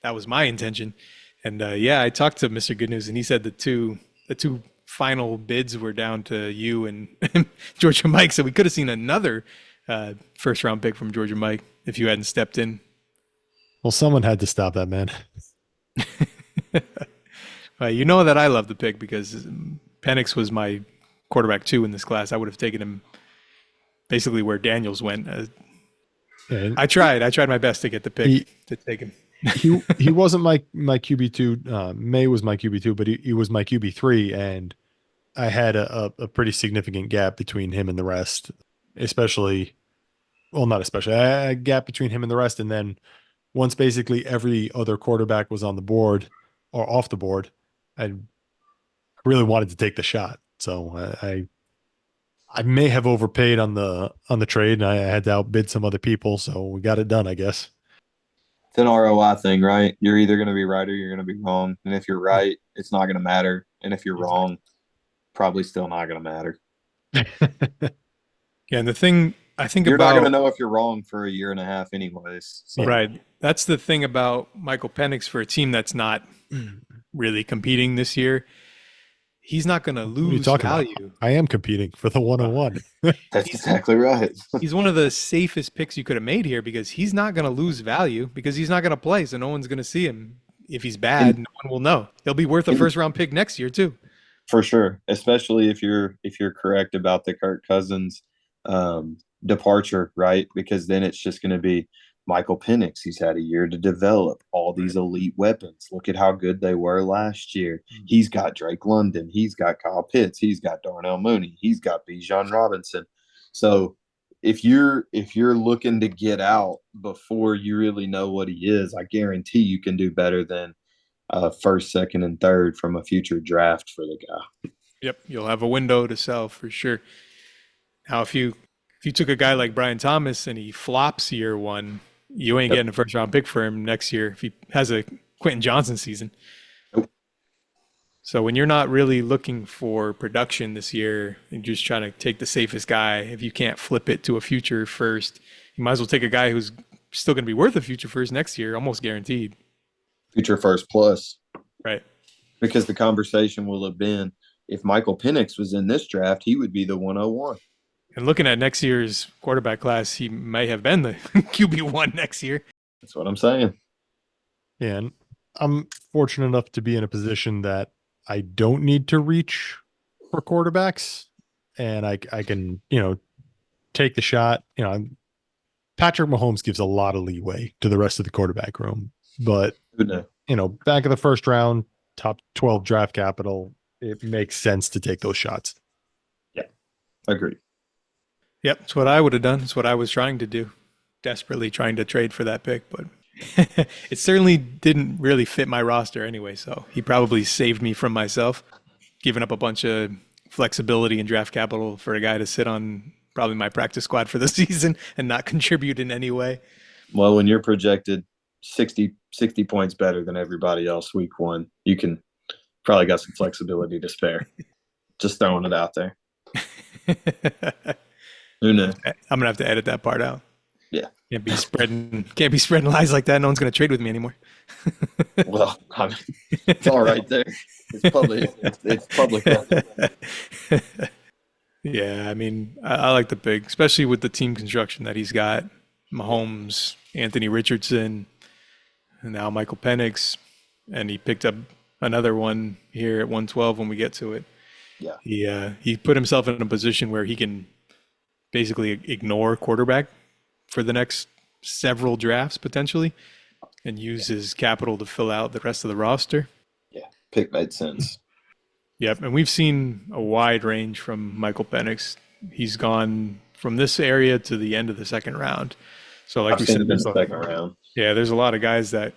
that was my intention. And I talked to Mr. Good News, and he said the two final bids were down to you and GeorgiaMike. So we could have seen another first round pick from GeorgiaMike if you hadn't stepped in. well, someone had to stop that, man. You know that I love the pick because Penix was my quarterback 2 in this class. I would have taken him basically where Daniels went. And I tried my best to get the pick to take him. he wasn't my QB2. Maye was my QB2, but he was my QB3, and I had a pretty significant gap between him and the rest. Not especially. I had a gap between him and the rest, and then once basically every other quarterback was on the board or off the board, I really wanted to take the shot. So I may have overpaid on the trade, and I had to outbid some other people, so we got it done, I guess. It's an ROI thing, right? You're either going to be right or you're going to be wrong. And if you're right, it's not going to matter. And if you're wrong, probably still not going to matter. Yeah, and the thing I think You're about not going to know if you're wrong for a year and a half anyways. So. right. That's the thing about Michael Penix for a team that's not really competing this year. he's not going to What are you lose talking value. about? I am competing for the 101. That's exactly right. He's one of the safest picks you could have made here because he's not going to lose value because he's not going to play, so no one's going to see him. If he's bad, no one will know. He'll be worth a first-round pick next year too. For sure, especially if you're correct about the Kirk Cousins departure, right? Because then it's just going to be Michael Penix. He's had a year to develop all these elite weapons. Look at how good they were last year. He's got Drake London. He's got Kyle Pitts. He's got Darnell Mooney. He's got Bijan Robinson. So if you're looking to get out before you really know what he is, I guarantee you can do better than first, second, and third from a future draft for the guy. Yep, you'll have a window to sell for sure. Now, if you took a guy like Brian Thomas and he flops year one, you ain't getting a first round pick for him next year if he has a Quentin Johnson season. Nope. So when you're not really looking for production this year, and you're just trying to take the safest guy, if you can't flip it to a future first, you might as well take a guy who's still going to be worth a future first next year, almost guaranteed. Future first plus. Right. Because the conversation will have been, if Michael Penix was in this draft, he would be the 101. And looking at next year's quarterback class, he may have been the QB1 next year. That's what I'm saying. Yeah, and I'm fortunate enough to be in a position that I don't need to reach for quarterbacks, and I can, take the shot. Patrick Mahomes gives a lot of leeway to the rest of the quarterback room, but back of the first round, top 12 draft capital, it makes sense to take those shots. Yeah, agreed. Yep, it's what I would have done. It's what I was trying to do. Desperately trying to trade for that pick, but it certainly didn't really fit my roster anyway, so he probably saved me from myself, giving up a bunch of flexibility and draft capital for a guy to sit on probably my practice squad for the season and not contribute in any way. Well, when you're projected 60 points better than everybody else week one, you can probably got some flexibility to spare. Just throwing it out there. Who knows? I'm gonna have to edit that part out. Yeah. Can't be spreading lies like that. No one's gonna trade with me anymore. Well, I mean, it's all right there. It's public. It's public. Yeah, I mean, I like the pick, especially with the team construction that he's got. Mahomes, Anthony Richardson, and now Michael Penix, and he picked up another one here at 112 when we get to it. Yeah. He put himself in a position where he can basically ignore quarterback for the next several drafts potentially and use his capital to fill out the rest of the roster. Yeah, pick made sense. Yep, and we've seen a wide range from Michael Penix. He's gone from this area to the end of the second round. So like we said, there's the second round. Yeah, there's a lot of guys that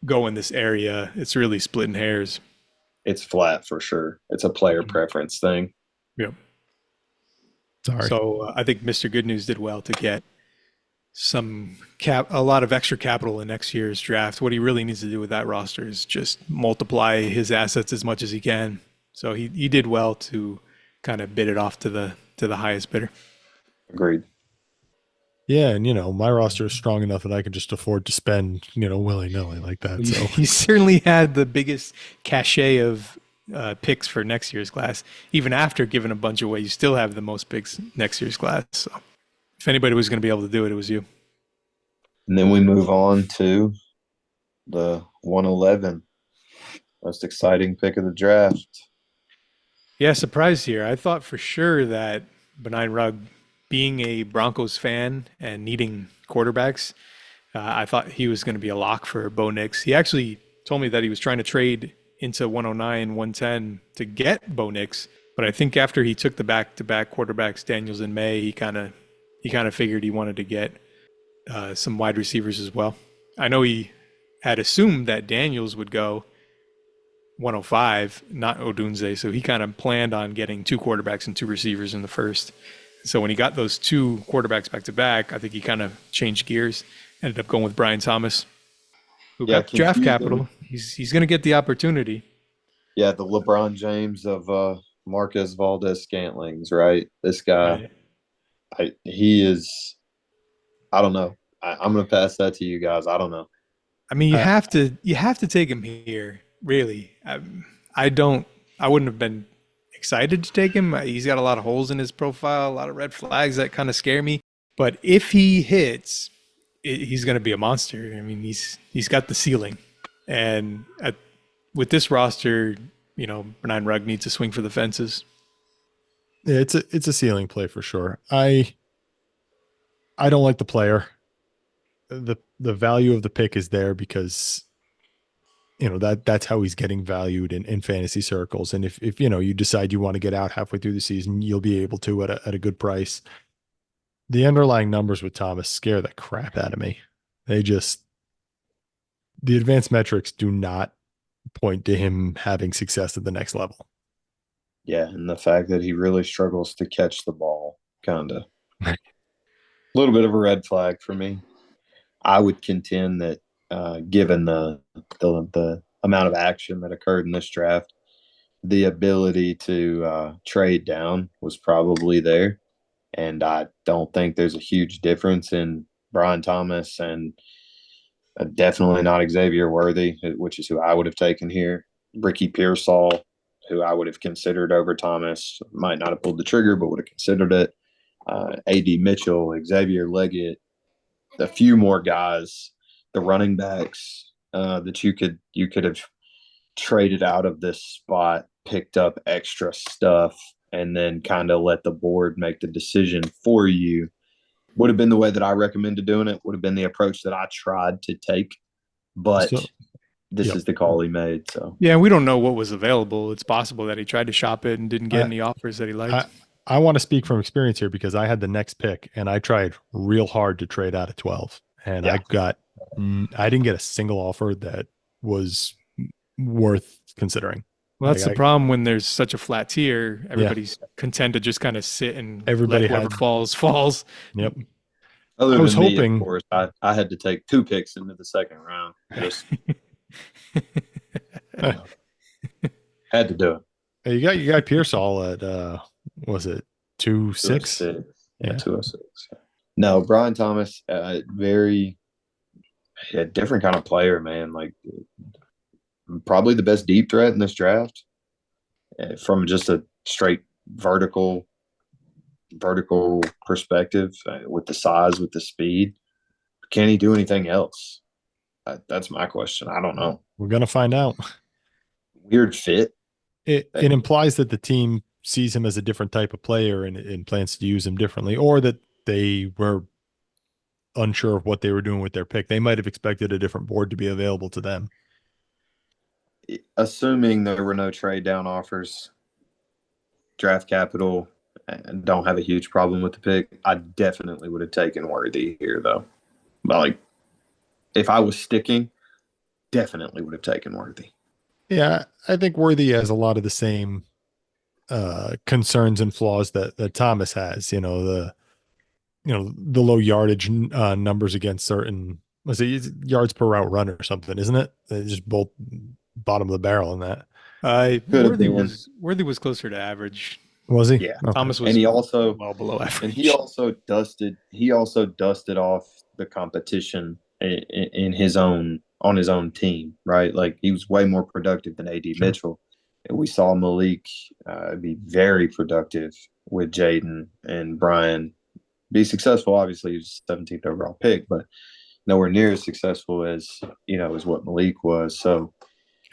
go in this area. It's really splitting hairs. It's flat for sure. It's a player preference thing. Yep. Sorry. So I think Mr. Good News did well to get a lot of extra capital in next year's draft. What he really needs to do with that roster is just multiply his assets as much as he can. So he did well to kind of bid it off to the highest bidder. Agreed. Yeah, and my roster is strong enough that I can just afford to spend, willy-nilly like that. So He certainly had the biggest cachet of picks for next year's class. Even after giving a bunch away, you still have the most picks next year's class. So if anybody was going to be able to do it, it was you. And then we move on to the 111, most exciting pick of the draft. Yeah, surprise here. I thought for sure that Benign Rugg, being a Broncos fan and needing quarterbacks, I thought he was going to be a lock for Bo Nix. He actually told me that he was trying to trade into 109, 110 to get Bo Nix, but I think after he took the back-to-back quarterbacks, Daniels and Maye, he kind of figured he wanted to get some wide receivers as well. I know he had assumed that Daniels would go 105, not Odunze, so he kind of planned on getting two quarterbacks and two receivers in the first. So when he got those two quarterbacks back-to-back, I think he kind of changed gears, ended up going with Brian Thomas, who got draft capital. He's going to get the opportunity. Yeah, the LeBron James of Marquez Valdez-Scantlings, right? This guy, he is – I don't know. I'm going to pass that to you guys. I don't know. I mean, you have to take him here, really. I don't I wouldn't have been excited to take him. He's got a lot of holes in his profile, a lot of red flags that kind of scare me. But if he hits, he's going to be a monster. I mean, he's got the ceiling. And with this roster, Bernard Rugg needs to swing for the fences. Yeah, it's a ceiling play for sure. I don't like the player. The value of the pick is there because that's how he's getting valued in fantasy circles. And if you decide you want to get out halfway through the season, you'll be able to at a good price. The underlying numbers with Thomas scare the crap out of me. The advanced metrics do not point to him having success at the next level. Yeah, and the fact that he really struggles to catch the ball, kind of a little bit of a red flag for me. I would contend that given the amount of action that occurred in this draft, the ability to trade down was probably there. And I don't think there's a huge difference in Brian Thomas and definitely not Xavier Worthy, which is who I would have taken here. Ricky Pearsall, who I would have considered over Thomas, might not have pulled the trigger, but would have considered it. A.D. Mitchell, Xavier Leggett, a few more guys, the running backs that you could have traded out of this spot, picked up extra stuff, and then kind of let the board make the decision for you. Would have been the way that I recommended doing it, would have been the approach that I tried to take. But this is the call he made. So yeah, we don't know what was available. It's possible that he tried to shop it and didn't get any offers that he liked. I want to speak from experience here because I had the next pick and I tried real hard to trade out of 12. And I didn't get a single offer that was worth considering. Well, that's the problem when there's such a flat tier. Everybody's content to just kind of sit and whoever falls. Yep. I was hoping, of course, I had to take 2 picks into the second round. Just had to do it. Hey, you got Pearsall at was it 206? Yeah, 206. No, Brian Thomas, very different kind of player, man. Like probably the best deep threat in this draft from just a straight vertical perspective with the size, with the speed. Can he do anything else? That's my question. I don't know. We're going to find out. Weird fit. It implies that the team sees him as a different type of player and plans to use him differently, or that they were unsure of what they were doing with their pick. They might have expected a different board to be available to them. Assuming there were no trade down offers, draft capital, and don't have a huge problem with the pick, I definitely would have taken Worthy here, though. But like, if I was sticking, definitely would have taken Worthy. Yeah, I think Worthy has a lot of the same concerns and flaws that Thomas has. The low yardage numbers against certain, was it yards per route run or something, isn't it? They just both bottom of the barrel in that. Worthy was closer to average. Was he? Yeah. Okay. Thomas was, and he also well below average. And he also dusted off the competition on his own team, right? Like he was way more productive than A.D. Mitchell. And we saw Malik be very productive with Jayden and Brian. Be successful, obviously, he was 17th overall pick, but nowhere near as successful as what Malik was. So,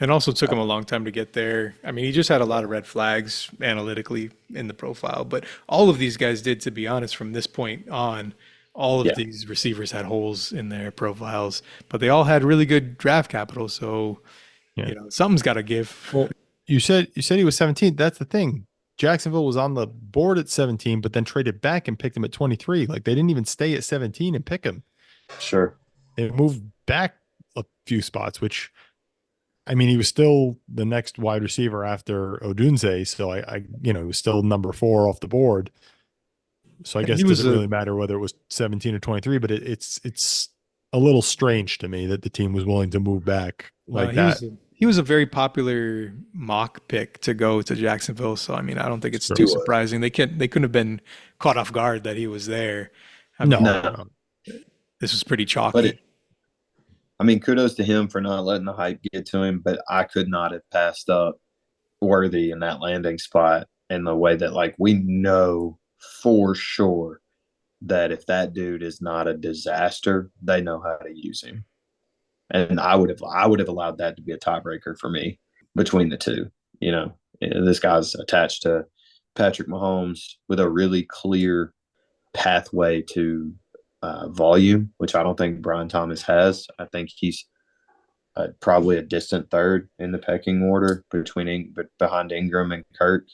and also took him a long time to get there. I mean, he just had a lot of red flags analytically in the profile, but all of these guys did, to be honest, from this point on. All of these receivers had holes in their profiles, but they all had really good draft capital. So, something's got to give. Well, you said he was 17. That's the thing. Jacksonville was on the board at 17, but then traded back and picked him at 23. Like they didn't even stay at 17 and pick him. Sure. They moved back a few spots, which, I mean, he was still the next wide receiver after Odunze. So he was still number 4 off the board. So I guess it doesn't really matter whether it was 17 or 23, but it's a little strange to me that the team was willing to move back like that. He was a very popular mock pick to go to Jacksonville. So, I mean, I don't think it's too surprising. They couldn't have been caught off guard that he was there. No. This was pretty chalky. But kudos to him for not letting the hype get to him, but I could not have passed up Worthy in that landing spot, and the way that like we know for sure that if that dude is not a disaster, they know how to use him. And I would have allowed that to be a tiebreaker for me between the two. You know, this guy's attached to Patrick Mahomes with a really clear pathway to volume, which I don't think Brian Thomas has. I think he's probably a distant third in the pecking order behind Ingram and Kirk.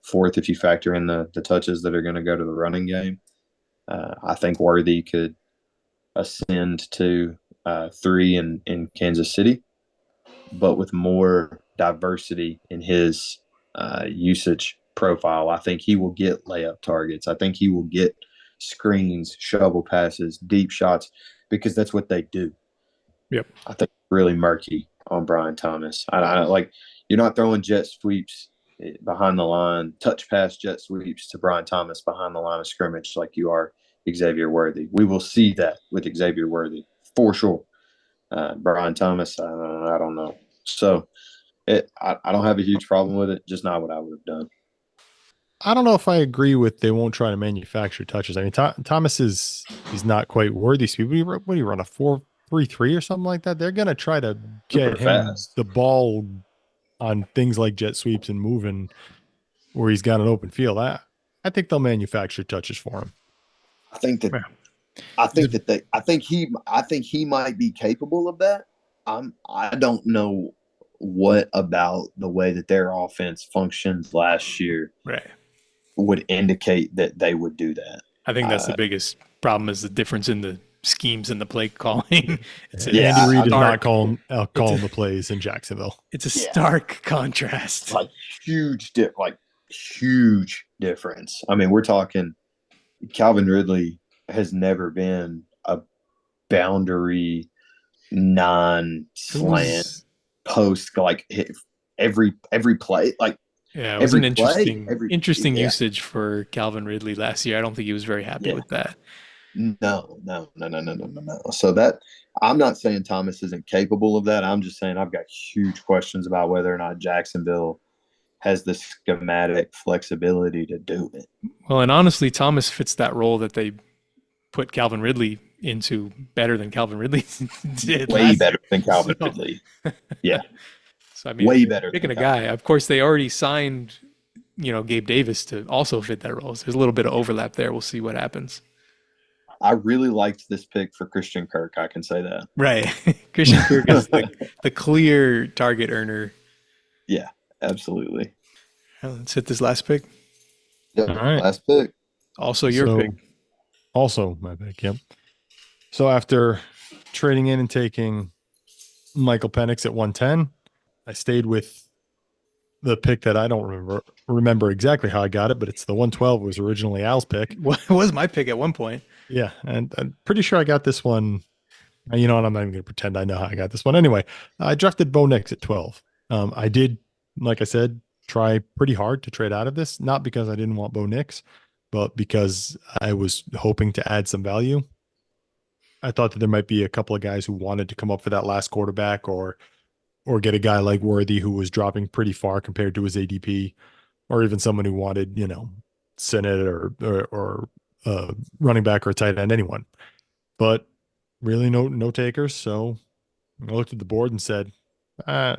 Fourth, if you factor in the touches that are going to go to the running game. I think Worthy could ascend to 3 in Kansas City, but with more diversity in his usage profile. I think he will get layup targets. I think he will get screens, shovel passes, deep shots, because that's what they do. Yep. I think really murky on Brian Thomas. I like, you're not throwing jet sweeps behind the line, touch pass jet sweeps to Brian Thomas behind the line of scrimmage like you are Xavier Worthy. We will see that with Xavier Worthy for sure. Brian Thomas, I don't know. So I don't have a huge problem with it, just not what I would have done. I don't know if I agree with they won't try to manufacture touches. I mean, Thomas he's not quite Worthy speed. What do you run, a 4.33 or something like that? They're going to try to get him the ball on things like jet sweeps and moving where he's got an open field. I think they'll manufacture touches for him. I think he might be capable of that. I don't know what about the way that their offense functioned last year would indicate that they would do that. I think that's the biggest problem, is the difference in the schemes and the play calling. Andy Reid is not calling the plays in Jacksonville. It's a stark contrast. Like huge difference. I mean, we're talking Calvin Ridley has never been a boundary non-slant post, like every play, like it was an interesting usage for Calvin Ridley last year. I don't think he was very happy with that. No. So that, I'm not saying Thomas isn't capable of that. I'm just saying I've got huge questions about whether or not Jacksonville has the schematic flexibility to do it. Well, and honestly, Thomas fits that role that they put Calvin Ridley into better than Calvin Ridley did. Way better than Calvin Ridley. Yeah. So I mean, way better. Picking a guy. Of course, they already signed, Gabe Davis to also fit that role. So there's a little bit of overlap there. We'll see what happens. I really liked this pick for Christian Kirk. I can say that. Right. Christian Kirk is the clear target earner. Yeah, absolutely. Well, let's hit this last pick. Yep, all right. Last pick. Also your pick. Also my pick, yep. So after trading in and taking Michael Penix at 110, I stayed with the pick that I don't remember exactly how I got it, but it's the 112 was originally Al's pick. Well, it was my pick at one point. Yeah, and I'm pretty sure I got this one. You know what? I'm not even going to pretend I know how I got this one. Anyway, I drafted Bo Nix at 12. I did, like I said, try pretty hard to trade out of this, not because I didn't want Bo Nix, but because I was hoping to add some value. I thought that there might be a couple of guys who wanted to come up for that last quarterback or get a guy like Worthy who was dropping pretty far compared to his ADP, or even someone who wanted, Senate or running back or a tight end, anyone. But really no takers. So I looked at the board and said, I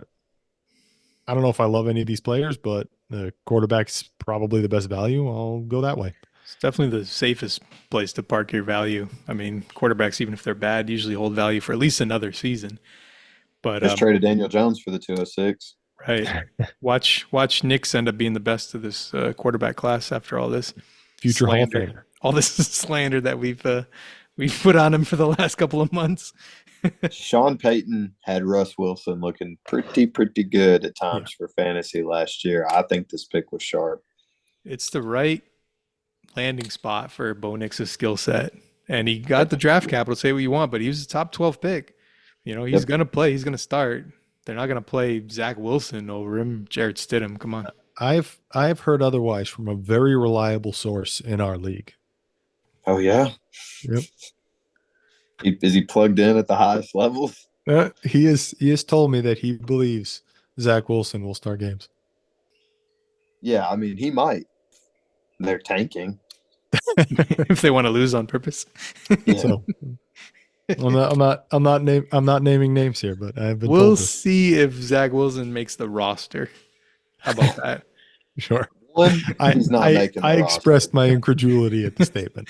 don't know if I love any of these players, but the quarterback's probably the best value. I'll go that way. It's definitely the safest place to park your value. I mean, quarterbacks, even if they're bad, usually hold value for at least another season. But just traded Daniel Jones for the 206. Right. Watch Knicks end up being the best of this quarterback class after all this future Hall of slander. Famer. All this slander that we've put on him for the last couple of months. Sean Payton had Russ Wilson looking pretty good at times for fantasy last year. I think this pick was sharp. It's the right landing spot for Bo Nix's skill set. And he got the draft capital, say what you want, but he was a top 12 pick. He's going to play. He's going to start. They're not going to play Zach Wilson over him, Jarrett Stidham. Come on. I've heard otherwise from a very reliable source in our league. Oh, yeah? Yep. Is he plugged in at the highest levels? He has told me that he believes Zach Wilson will start games. Yeah, I mean, he might. They're tanking. If they want to lose on purpose. Yeah. So I'm not naming names here, but I've been We'll told this. see if Zach Wilson makes the roster. How about that? Sure. One, he's not making the I roster. expressed my incredulity at the statement.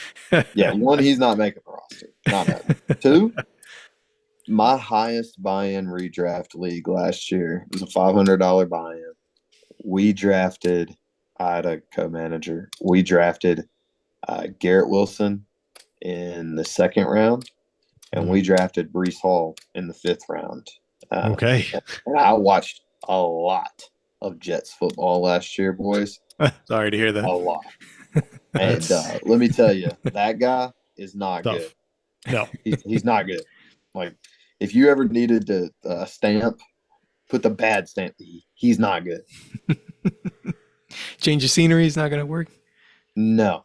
Yeah, one, he's not making the roster. Not happening. Two, my highest buy-in redraft league last year was a $500 buy-in. We drafted, I had a co-manager. We drafted Garrett Wilson in the second round, and we drafted Breece Hall in the fifth round. Okay. And I watched a lot of Jets football last year, boys. Sorry to hear that. A lot. And let me tell you, that guy is not good. No. He's not good. Like, if you ever needed to stamp, put the bad stamp. He's not good. Change of scenery is not going to work. No.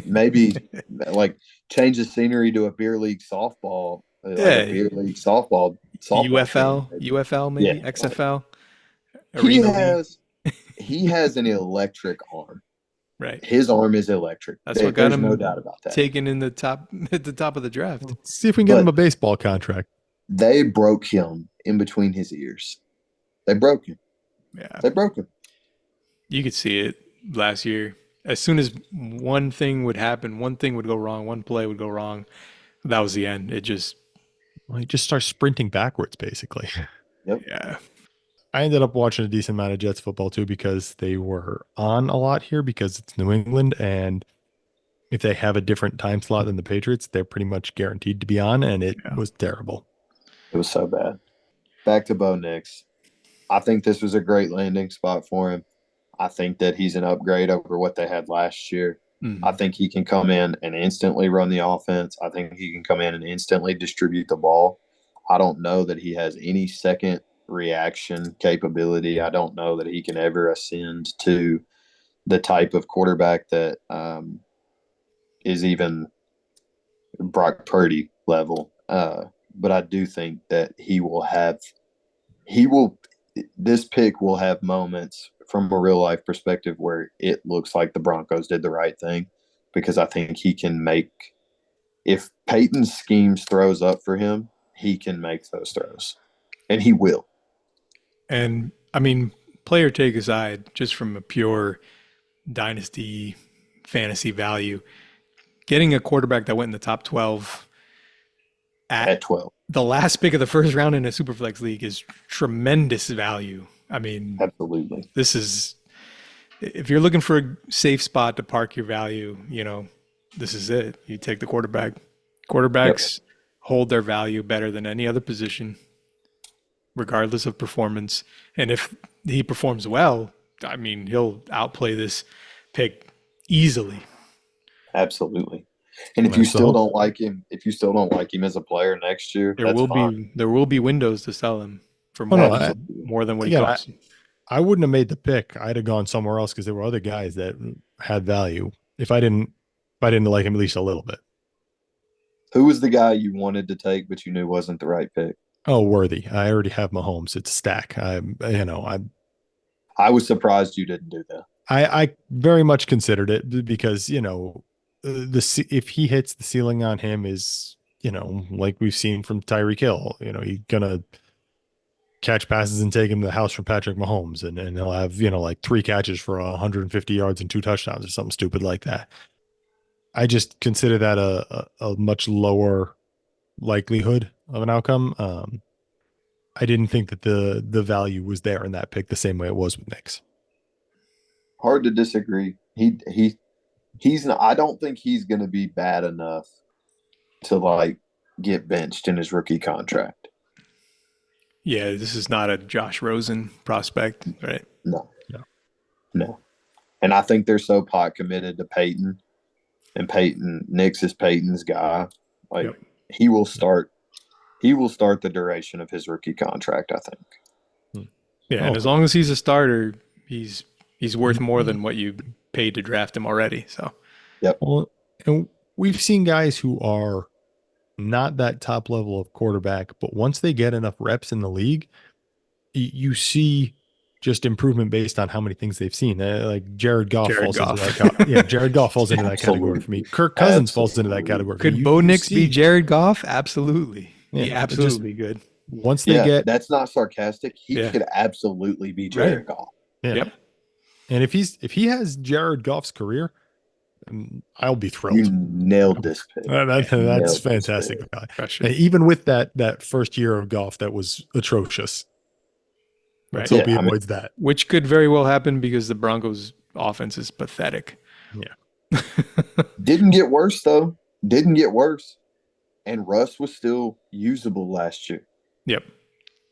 Maybe like change the scenery to a beer league softball. Like a beer league softball UFL, team. UFL maybe, Yeah. XFL. He has an electric arm. Right. His arm is electric. That's what got There's him no doubt about that. taken in the top at the top of the draft. Let's see if we can get him a baseball contract. They broke him in between his ears. They broke him. Yeah. They broke him. You could see it last year. As soon as one thing would happen, one thing would go wrong, one play would go wrong, that was the end. It just Well, he just starts sprinting backwards, basically. Yep. Yeah. I ended up watching a decent amount of Jets football too because they were on a lot here because it's New England, and if they have a different time slot than the Patriots, they're pretty much guaranteed to be on, and it was terrible. It was so bad. Back to Bo Nix. I think this was a great landing spot for him. I think that he's an upgrade over what they had last year. Mhm. I think he can come in and instantly run the offense. I think he can come in and instantly distribute the ball. I don't know that he has any second reaction capability. I don't know that he can ever ascend to the type of quarterback that is even Brock Purdy level. But I do think that this pick will have moments from a real life perspective where it looks like the Broncos did the right thing, because I think he can make, if Peyton's schemes throws up for him, he can make those throws, and he will. And I mean, player take aside, just from a pure dynasty fantasy value, getting a quarterback that went in the top 12 At 12. the last pick of the first round in a Superflex league is tremendous value. I mean, Absolutely. this is, if you're looking for a safe spot to park your value, this is it. You take the quarterback. Quarterbacks hold their value better than any other position, regardless of performance. And if he performs well, I mean, he'll outplay this pick easily. Absolutely. And if you still don't like him, as a player next year, There will be windows to sell him for more than what he costs. I wouldn't have made the pick. I'd have gone somewhere else because there were other guys that had value. If I didn't like him at least a little bit. Who was the guy you wanted to take but you knew wasn't the right pick? Oh, Worthy. I already have Mahomes. It's a stack. I was surprised you didn't do that. I very much considered it because, if he hits, the ceiling on him is, like we've seen from Tyreek Hill, he's gonna catch passes and take him to the house from Patrick Mahomes, and he'll have, like 3 catches for 150 yards and 2 touchdowns or something stupid like that. I just consider that a much lower likelihood of an outcome. I didn't think that the value was there in that pick the same way it was with Nix. Hard to disagree. He's not, I don't think he's going to be bad enough to get benched in his rookie contract. Yeah, this is not a Josh Rosen prospect, right? No. And I think they're so pot committed to Peyton, and Nix is Peyton's guy. He will start the duration of his rookie contract, I think. Yeah, and as long as he's a starter, he's worth more than what you paid to draft him already. So, yep. Well, and we've seen guys who are not that top level of quarterback, but once they get enough reps in the league, you see just improvement based on how many things they've seen. Like Jared Goff Jared falls Goff. into that. Yeah, Jared Goff falls into that category for me. Kirk Cousins falls into that category. Could Bo Nix be Jared Goff? Absolutely. Yeah, He absolutely good. Once they get, that's not sarcastic. He Yeah. could absolutely be Jared Goff. yeah. Yep. And if he has Jared Goff's career, I'll be thrilled. You nailed this pick. That's fantastic. And even with that first year of Goff, that was atrocious. Let's hope he avoids that. Which could very well happen because the Broncos' offense is pathetic. Yeah. Didn't get worse, though. Didn't get worse. And Russ was still usable last year. Yep.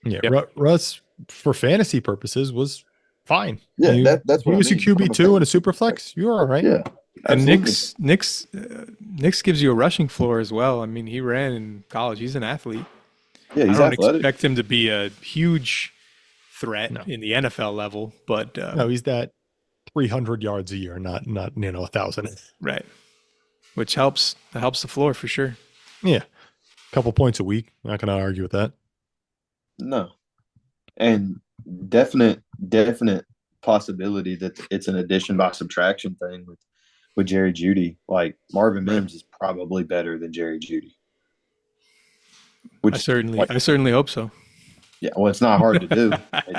Yeah. Yep. Russ, for fantasy purposes, was fine. Yeah, that's what he was a QB2 and a super flex. You were all right. Yeah. And Absolutely. Nix gives you a rushing floor as well. I mean, he ran in college. He's an athlete. Yeah, he's I don't athletic. expect him to be a huge threat in the NFL level, but No, he's that 300 yards a year, not 1,000. right, which helps. That helps the floor for sure. Yeah, a couple points a week. Not going to argue with that. No. And definite possibility that it's an addition by subtraction thing with Jerry Jeudy. Like Marvin Mims is probably better than Jerry Jeudy. I certainly hope so. Yeah, well, it's not hard to do.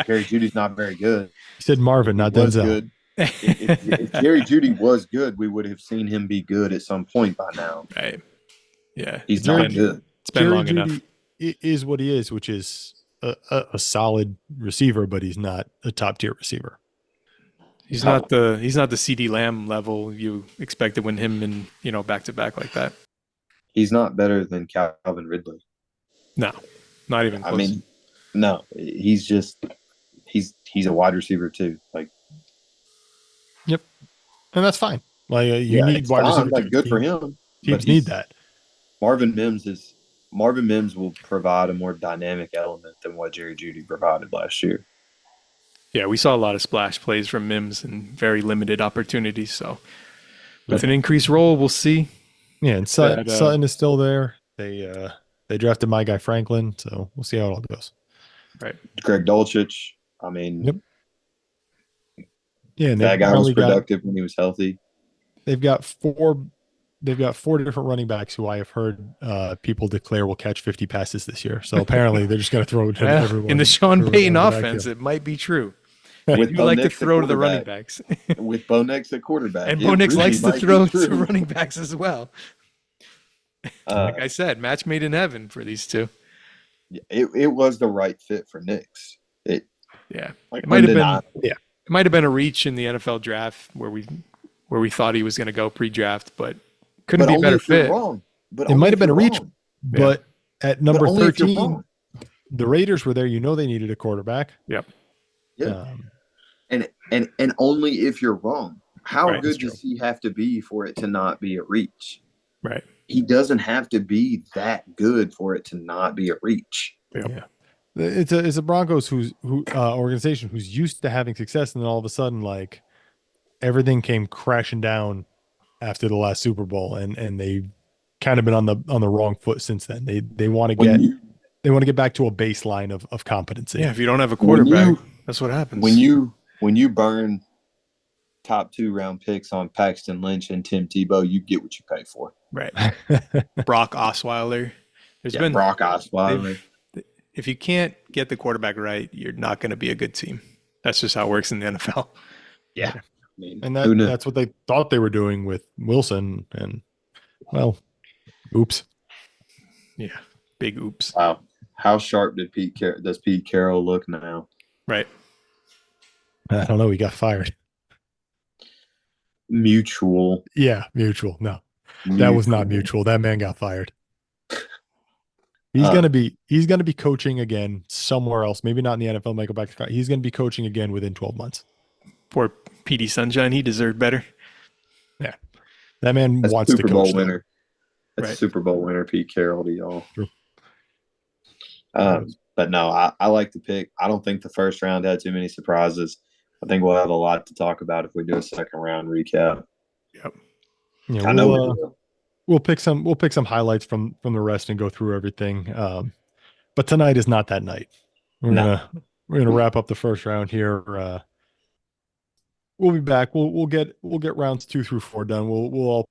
Jerry Judy's not very good. He said Marvin, not Denzel. Good. If Jerry Jeudy was good, we would have seen him be good at some point by now. Right. Yeah. He's not good. It's been Jerry long enough. Jeudy is what he is, which is a solid receiver, but he's not a top tier receiver. He's not the CeeDee Lamb level you expected when him and back to back like that. He's not better than Calvin Ridley. No, not even close. I mean, no, he's a wide receiver too. Like, Yep, and that's fine. Like you need wide receiver. Like, good for him. Teams need that. Marvin Mims will provide a more dynamic element than what Jerry Jeudy provided last year. Yeah, we saw a lot of splash plays from Mims and very limited opportunities. So with an increased role, we'll see. Yeah, and Sutton is still there. They drafted my guy Franklin, so we'll see how it all goes. Right. Greg Dulcich. I mean, yep. Yeah, and that guy was productive when he was healthy. They've got four different running backs who I have heard people declare will catch 50 passes this year. So apparently they're just going to throw it to everyone. In the Sean Payton offense, it might be true. With you like to throw to the running backs. With Bo Nix at quarterback. And Bo Nix likes to throw to running backs as well. Like I said, match made in heaven for these two. It was the right fit for Nix. It might have been a reach in the NFL draft where we thought he was going to go pre-draft, but couldn't be a better fit. But it might have been a reach, but at number 13, the Raiders were there. They needed a quarterback. Yep. Yeah. And only if you're wrong. How good does he have to be for it to not be a reach? Right. He doesn't have to be that good for it to not be a reach. Yeah. It's a Broncos organization who's used to having success, and then all of a sudden, like, everything came crashing down after the last Super Bowl, and they've kind of been on the wrong foot since then. They want to get back to a baseline of competency. Yeah, if you don't have a quarterback, that's what happens. When you burn top 2 round picks on Paxton Lynch and Tim Tebow, you get what you pay for. Right. Brock Osweiler. Brock Osweiler. If you can't get the quarterback right, you're not going to be a good team. That's just how it works in the NFL. Yeah. I mean, and that's what they thought they were doing with Wilson, and oops. Yeah, big oops. Wow. How sharp does Pete Carroll look now? Right. I don't know. He got fired. Mutual. Yeah, mutual. No, that was not mutual. That man got fired. He's gonna be coaching again somewhere else. Maybe not in the NFL. Might go back to. He's gonna be coaching again within 12 months. Poor PD Sunshine. He deserved better. Yeah, that man wants Super to Bowl coach. Winner. That's right. Super Bowl winner, Pete Carroll to y'all. True. But no, I like the pick. I don't think the first round had too many surprises. I think we'll have a lot to talk about if we do a second round recap. Yep. Yeah, I know we'll pick some highlights from the rest and go through everything. But tonight is not that night. We're we're gonna wrap up the first round here. We'll be back. We'll get rounds 2 through 4 done. We'll all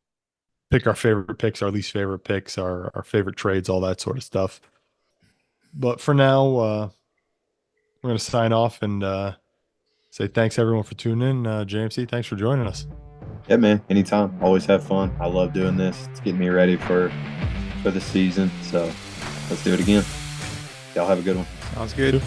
pick our favorite picks, our least favorite picks, our favorite trades, all that sort of stuff. But for now, we're gonna sign off and say thanks everyone for tuning in. JMC, thanks for joining us. Yeah, man. Anytime. Always have fun. I love doing this. It's getting me ready for the season. So let's do it again. Y'all have a good one. Sounds good.